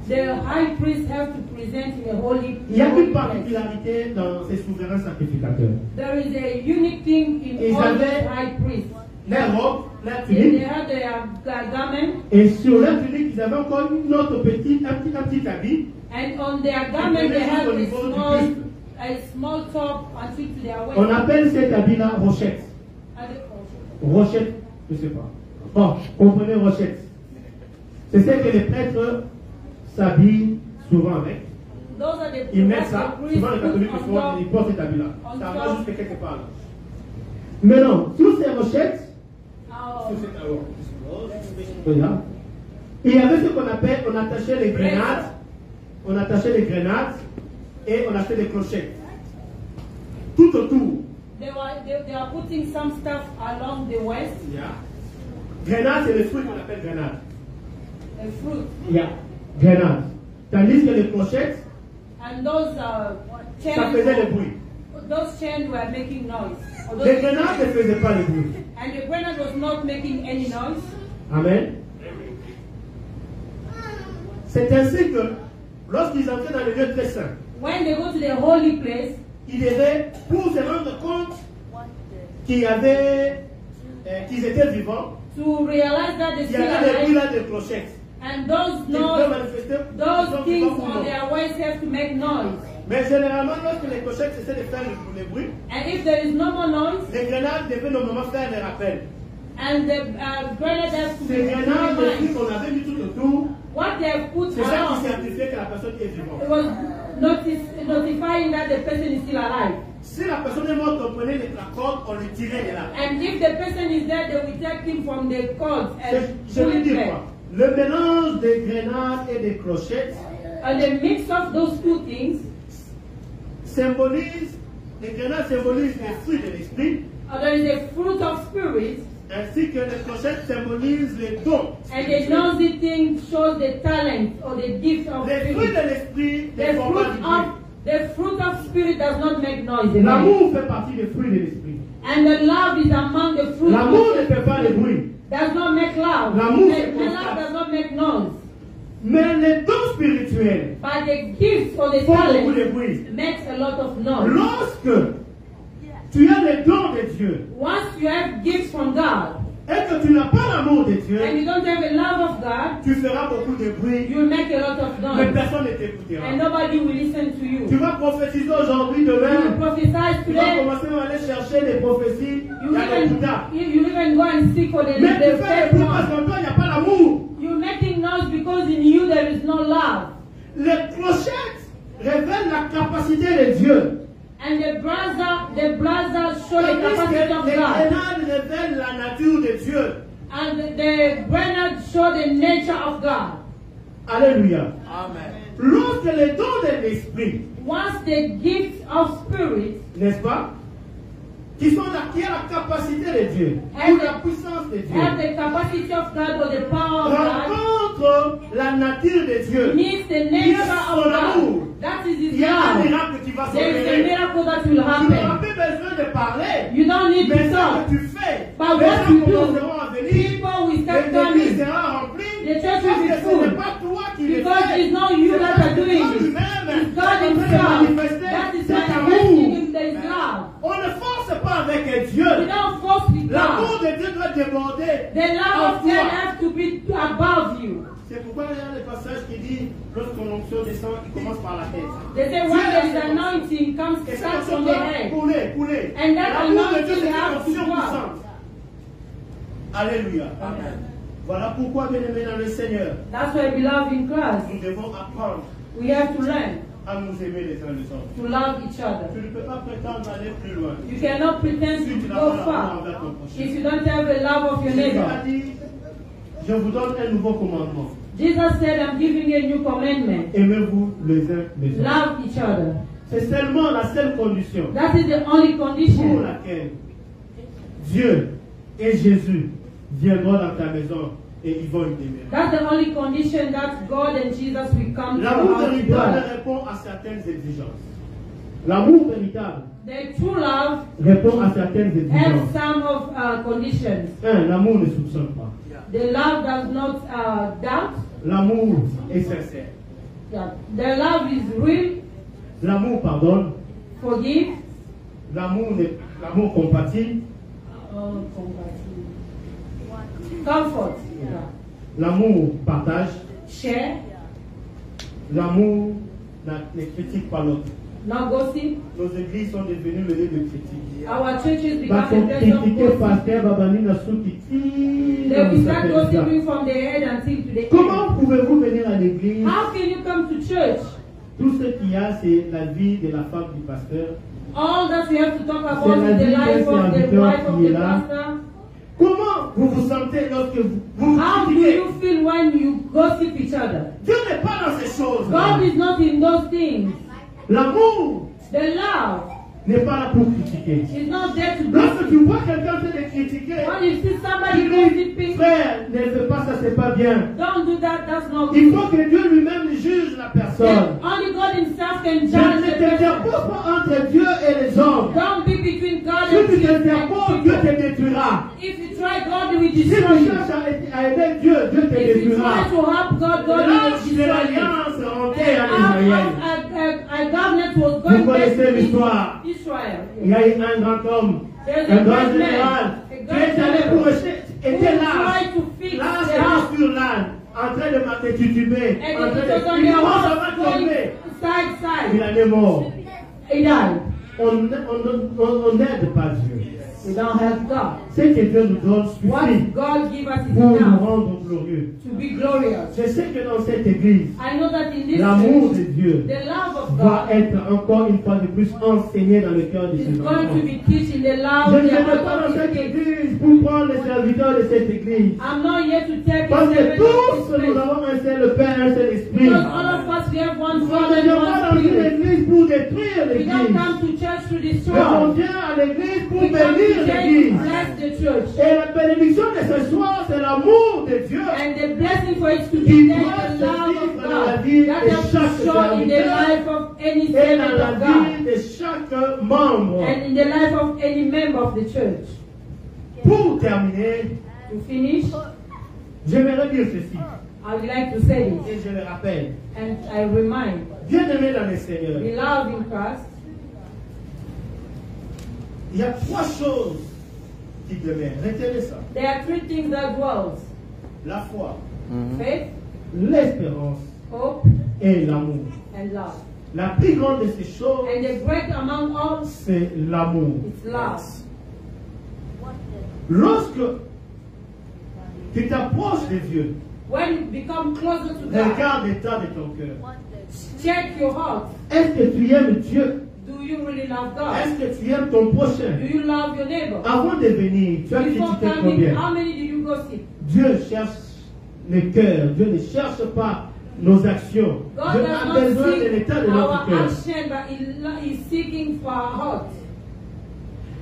the high priest have to present in a holy Il y a une place. particularité dans ces souverains sacrificateurs. There is a unique thing in Ils all the avaient high priests. Les robes, la They tunique, had their garment, et sur la tunique, ils avaient encore une autre un petit habit. and on their garment they had a small top until to their waist. On appelle cet habit-là rochette. Rochette, je ne sais pas. Bon, comprenez rochette. C'est ce que les prêtres s'habillent souvent avec. Those are the Ils mettent ça, priests souvent les catholiques put le font, ils portent cet habit-là. on Ça top. va jusqu'à quelque part là. Mais non, sur ces rochettes, our sur cette regarde, il y avait ce qu'on appelle, on attachait les grenades, et on achetait des clochettes. Tout autour They are putting some stuff along the waist. Yeah. Grenade, c'est le fruit qu'on appelle grenade. A fruit. Yeah. Grenade. Tandis que les clochettes, And those ça chains, faisait le bruit. those chains were making noise. Or those- Les grenades ne faisaient pas le bruit. And the grenade was not making any noise. Amen. C'est ainsi que, lorsqu'ils entraient dans le lieu très saint, When they go to the holy place, ils devaient, pour se rendre compte qu'ils étaient vivants, to realize that they il y still avait des alive, bruits là de clochettes. and those Ils pouvaient noise, manifester qu'ils those sont things vivants ou on non. their waist have to make noise. Mais généralement, lorsque les clochettes cessaient de faire le bruit, And if there is no more noise, les grenades devaient normalement faire des rappels. and the grenade has to be Ces grenades, les reminded, trucs qu'on avait mis tout autour, what they have put c'est ça qui around, certifiait que la personne est vivante. it was notifying that the person is still alive. Si la personne est morte, on prenait la corde, on le tirait de là. And if the person is dead, they will take him from the cords and Je pull veux it dire back. quoi? Le mélange des grenades et des clochettes And the mix of those two things, symbolise, les grenades symbolisent les fruits de l'esprit, there is a fruit of spirit, ainsi que les clochettes symbolisent les dons. and the nosy thing shows the talent or the gift of Les fruits spirit. de l'esprit ne The font pas du bruit. fruit of spirit does not make noise. L'amour fait partie des fruits de l'esprit. And the love is among the fruit L'amour of ne fait pas le bruit. does not make loud. L'amour, The c'est love constant. does not make noise. Mais les dons spirituels But the gifts or the font beaucoup de talent bruit. makes a lot of noise. Lorsque tu as les dons de Dieu Once you have gifts from God et que tu n'as pas l'amour de Dieu, and you don't have a love of God, tu feras beaucoup de bruit, you will make a lot of mais noise. personne ne t'écoutera. And nobody will listen to you. Tu vas prophétiser aujourd'hui, You will demain. prophesy Tu vas today. commencer à aller chercher des prophéties. Il You y a des even, bouddhas. you even go and seek for the Mais tu fais faith des bruit parce one. qu'en toi, il n'y a pas l'amour. You're making noise because in you there is no love. Les clochettes révèlent la capacité de Dieu. And the brother show the Tandis capacity que of les God. grenades révèlent la nature de Dieu. And the grenade show the nature of God. Alléluia. Amen. Lorsque les dons de l'esprit, Once the gift of spirit n'est-ce pas, qui ont la capacité de Dieu, ou la puissance de Dieu, have the capacity of God or the power of God, rencontre la nature de Dieu, meets the nature of God. That is il His y a un love. miracle qui va There is a s'opérer. miracle that will Tu n'auras happen. plus besoin de parler. You don't need Mais to ce talk. que tu fais, But les what gens you do, commenceront à venir, people will start l'église coming. sera remplie, The church parce will be que ce full. n'est pas toi qui le Because fais. it's not you C'est that parce are que doing Dieu it. lui-même It's est God en train de Himself manifester that is cet manifesting amour. in His love. On ne force pas avec Dieu. We don't force with L'amour God. de Dieu doit déborder. The love en of God toi. has to be above you. C'est pourquoi il y a le passage qui dit, lorsqu'on onction descend, il commence par la tête. They say when there is anointing comes Et cette starts onction from the doit head. couler. And that L'amour de Dieu, anointing c'est une has to onction go puissante. Alléluia. Amen. Voilà pourquoi, bien-aimés dans le Seigneur, That's why we love in Christ. nous devons apprendre We have to learn à nous aimer les uns les autres. to love each other. Tu ne peux pas prétendre aller plus loin You cannot pretend si tu to n'as go pas l'amour far envers ton prochain. if you don't have the love of your Jésus a neighbor. dit, je vous donne un nouveau commandement. Jesus said, I'm giving you a new commandment. Aimez-vous les uns les autres. Love each other. C'est seulement la seule condition That is the only pour condition laquelle Dieu et Jésus viendront dans ta maison et ils vont y demeurer. That's the only condition that God and Jesus will come to L'amour our véritable dwell. répond à certaines exigences. L'amour véritable The true love répond à certaines has exigences. some of conditions. L'amour ne soupçonne pas. The love does not doubt. L'amour est sincère. Yeah. The love is real. L'amour pardonne. Forgive. L'amour compatit. Comfort. Yeah. L'amour partage. Share. L'amour ne critique pas l'autre. No gossip. Nos églises sont devenues le lieu de critique. Our churches Parce become qu'on a place of critiquait gossip. pasteur Babanina Souki. They will start gossiping from the head until to the Comment end. pouvez-vous venir à l'église? How can you come to church? Tout ce qu'il y a, c'est la vie de la femme du pasteur. All that we have to talk about C'est la is the vie life d'un of the serviteur wife of qui est the là. pastor. Comment vous vous sentez lorsque vous How do critiquez? you feel when you gossip each other? Dieu n'est pas dans ces choses. God is not in those things. L'amour The love n'est pas là pour critiquer. He's not there to Lorsque do. tu vois quelqu'un en train de critiquer, When you see tu somebody dis, gossiping, frère, ne fais pas ça, c'est pas bien. don't do that. That's not Il good. faut que Dieu lui-même juge la personne. Only God Himself can Ne judge the person. t'interpose pas entre Dieu et les hommes. Don't be between God Si and tu people. t'interposes, Dieu te détruira. If you try God, He will Si tu destroy you. cherches à aider Dieu, Dieu te If you détruira. try to help God, God will L'âge de destroy you. l'alliance rentrée en Israël. A government was Vous going connaissez back to l'histoire. Israel. Il y a eu un grand homme, There's un a grand great général, man, qui est allé pour était là. tried to fix Là, the c'est house. sur l'âne, en train de marcher tituber, And en it train was on de the il commence à horse va going tomber. side. Il est mort. He died. On n'aide pas Dieu. We don't have God. Ce que Dieu nous donne What suffit God give us is pour nous enough rendre glorieux. to be glorious. Je sais que dans cette église, I know that in this l'amour de church, Dieu the love of va God être encore une fois de plus enseigné dans le cœur de is ses going enfants. to be teaching the Je love. ne the viens pas heart dans of cette the kids. église pour prendre les serviteurs de cette église. I'm not here to take Parce it que tous nous avons un seul Père, un seul Esprit. because all of us we have one Nous Father ne and venons pas dans one une Spirit. église pour détruire We don't l'église. come to church to Mais on destroy. vient à l'église pour We come to bénir church to l'église. bless the church. Et la bénédiction de ce soir, c'est l'amour de Dieu. And the blessing for it to Qui be there doit is se the love vivre of dans la God vie that de has chaque to show in the serviteur life of any et servant dans la of God vie de chaque membre. and in the life of any member of the church. Pour terminer, To finish, j'aimerais dire ceci. I would like to say this, Et je le rappelle. and I remind, Bien-aimés dans le Seigneur, beloved in Christ, il y a trois choses qui demeurent. Retenez ça. there are three things that dwells: La foi, faith, l'espérance hope, et l'amour. and love. La plus grande de ces choses, And the great among all, c'est l'amour. it's love. Lorsque tu t'approches de Dieu, When you become closer to God, regarde l'état de ton cœur. check your heart. Est-ce que tu aimes Dieu? Do you really love God? Est-ce que tu aimes ton prochain? Do you love your neighbor? Avant de venir, tu as Before critiqué coming, combien? how many did you gossip? Dieu cherche le cœur. Dieu ne cherche pas nos actions. God Dieu does a not besoin de seek l'état de our notre cœur. action, but He is seeking for our heart.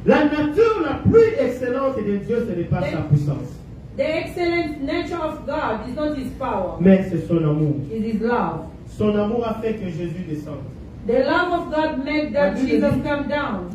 La nature la plus excellente de Dieu, ce n'est pas sa puissance, The excellent nature of God is not His power, mais c'est son amour. it is His love. Son amour a fait que Jésus descende. The love of God made that Jesus come down.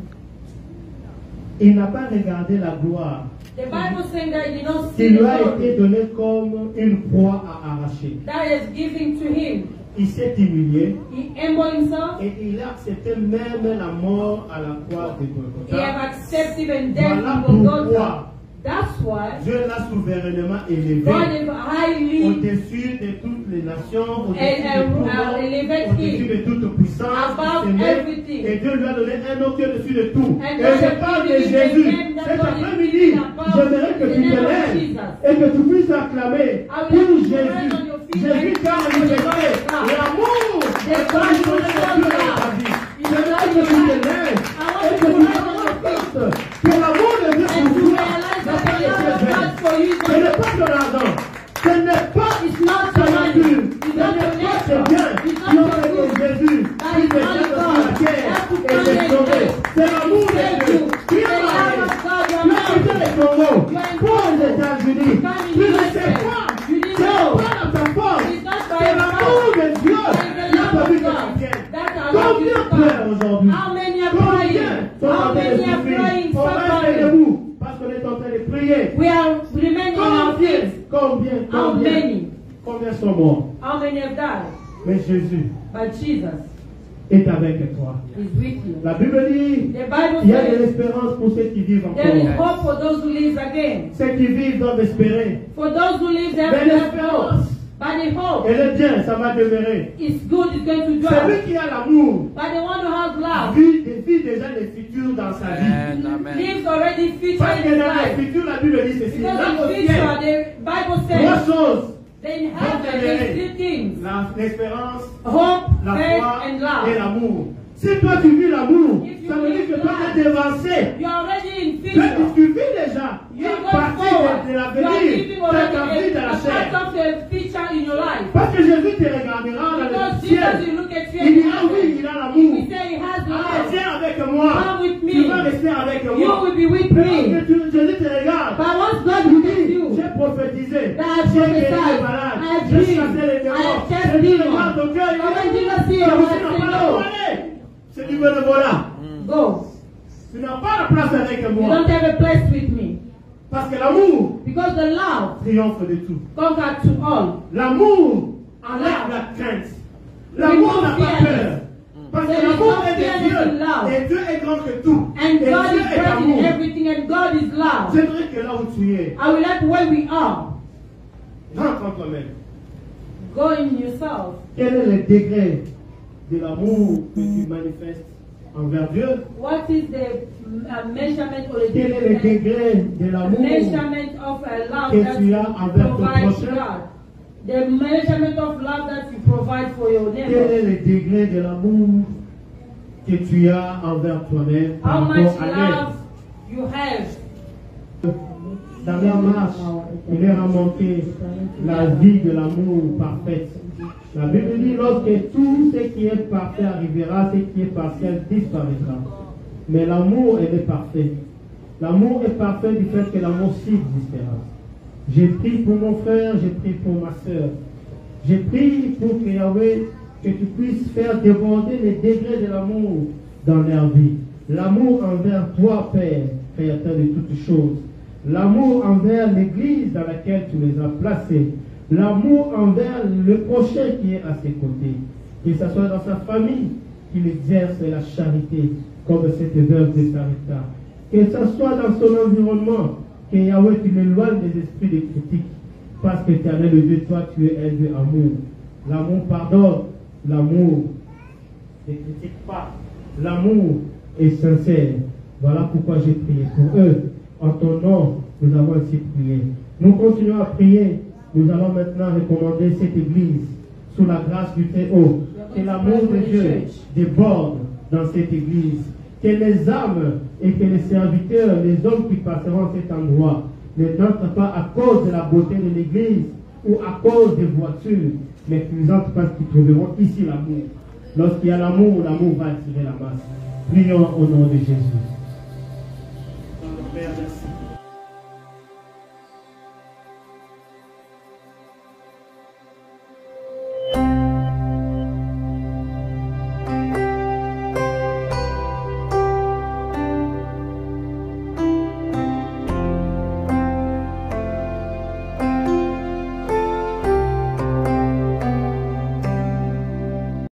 Il n'a pas regardé la gloire The Bible saying that He did not qui see the lui a glory été donnée comme une proie à arracher. that is given to Him. Il s'est humilié He humbled Himself. et il a accepté même la mort à la croix de He Golgotha. have accepted even death Voilà in pourquoi Golgotha. That's why Dieu l'a souverainement élevé God is highly au-dessus de toutes les nations, au-dessus And, de tout elevated au-dessus him de toute puissance. above Aimé. everything. Et Dieu lui a donné un nom qui est au-dessus de tout. And Et God je has parle de given him a Jésus. name that Cet God is après-midi, giving above j'aimerais que the tu te name of lèves Jesus. et que tu puisses acclamer I will pour lift your Jésus. hands on your feet Jésus and qui a clap manifesté for God. l'amour The et God comme who il loves dans God. ta vie. You J'aimerais love que tu God. te lèves I want et you que to tu rise te on your feet rendes compte que l'amour de Dieu and pour to toi realize n'a that pas the été love of vain. God for you Ce n'est pas de l'argent. Ce n'est pas is not ta your money. nature. It's Ce not n'est your pas tes nature. biens It's qui not ont fait your que good. Jésus That qui is descend only sur la God. terre That could et come t'est and sauvé. save. C'est l'amour de Save Dieu. you. Qui The est love marié. of God, you are Tu as quitté married. le Congo You are in pour les Congo. États-Unis. You come in Tu ne USA. sais pas. You didn't Ce n'est know. pas dans ta force. It's not by C'est your l'amour power. de Dieu It is qui the a love permis of que tu God viennes. that allowed you Combien to pleurent come. aujourd'hui? How many are Combien crying? sont en How train de many are souffrir? crying, On va rester suffering? debout parce qu'on est en train de prier. We are remaining on our Combien, feet. combien, How combien, many? combien sont morts? How many have died? Mais Jésus But Jesus est avec toi. is with you. La Bible dit, The Bible il y a de says l'espérance pour ceux qui vivent there is encore. hope for those who live again. Ceux qui vivent doivent espérer. For those who live, they Mais have hope. l'espérance, But the hope elle est bien, ça va demeurer. is good, it's going to Celui dwell. qui a l'amour But the one who has love vit déjà le futur dans sa vie. lives already Parce featured que in his dans le life. futur, la Bible dit ceci. Because Là in au future, ciel, the Bible trois says, choses. they have these three things: L'espérance, hope, la faith, foi and et love. l'amour. Si toi tu vis l'amour, If you ça veut dire live que toi love, tu es devancé. You are already in Tu future. vis déjà You une go partie forward. de You are l'avenir living dans ta vie, already dans a la chair. part of the future in your life. Parce que Jésus te regardera dans Because le Jesus, ciel. you look at you Il dit, and ah oui, il a he l'amour. will say he has Ah, love. viens avec moi. Come moi. You will be with Mais me. lorsque Jésus te regarde, But once God tu looks at dis, you, j'ai prophétisé, that I j'ai guéri les prophesied, malades, I have j'ai dreamed, chassé les I démons. have cast Jésus demons. regarde ton cœur, il But when dit, Jesus sees toi your aussi heart, n'as say pas la no. volée. C'est du bénévolat. Go. Tu n'as pas la place avec You moi. don't have a place with me. Parce que l'amour Because the love triomphe de tout. conquered to all. L'amour enlève la crainte. L'amour n'a pas peur. Parce que l'amour est de Dieu. Et Dieu est grand que tout. And Et God Dieu is est present in amour. everything, and God is love. J'aimerais que là où tu es, I will like where we are. rentre en toi-même. Go in yourself. Quel est le degré de l'amour que tu manifestes envers Dieu? What is the measurement or the Quel est le degré de l'amour measurement of love que that tu you as envers ton provide to prochain? God? The measurement of love that you provide for your Quel neighbor. est le degré de l'amour que tu as envers toi-même par How much rapport à l'aide? love you have. Dans leur marche, il leur a manqué la vie de l'amour parfaite. La Bible dit, lorsque tout ce qui est parfait arrivera, ce qui est partiel disparaîtra. Mais l'amour, elle est parfait. L'amour est parfait du fait que l'amour subsistera. J'ai prié pour mon frère, j'ai prié pour ma soeur. J'ai prié pour que Yahweh, que tu puisses faire déborder les degrés de l'amour dans leur vie. L'amour envers toi, Père, créateur de toutes choses. L'amour envers l'Église dans laquelle tu les as placés. L'amour envers le prochain qui est à ses côtés. Que ce soit dans sa famille qu'il exerce la charité, comme cette veuve de Sarepta. Que ce soit dans son environnement, que Yahweh, tu l'éloignes des esprits de critique. Parce que éternel le Dieu, toi, tu es un Dieu amour. L'amour pardonne, l'amour ne critique pas. L'amour est sincère. Voilà pourquoi j'ai prié pour eux. En ton nom, nous avons ainsi prié. Nous continuons à prier. Nous allons maintenant recommander cette église sous la grâce du Très-Haut. Que l'amour de Dieu déborde dans cette église. Que les âmes et que les serviteurs, les hommes qui passeront à cet endroit, ne n'entrent pas à cause de la beauté de l'église ou à cause des voitures, mais qu'ils entrent parce qu'ils trouveront ici l'amour. Lorsqu'il y a l'amour, l'amour va attirer la masse. Prions au nom de Jésus.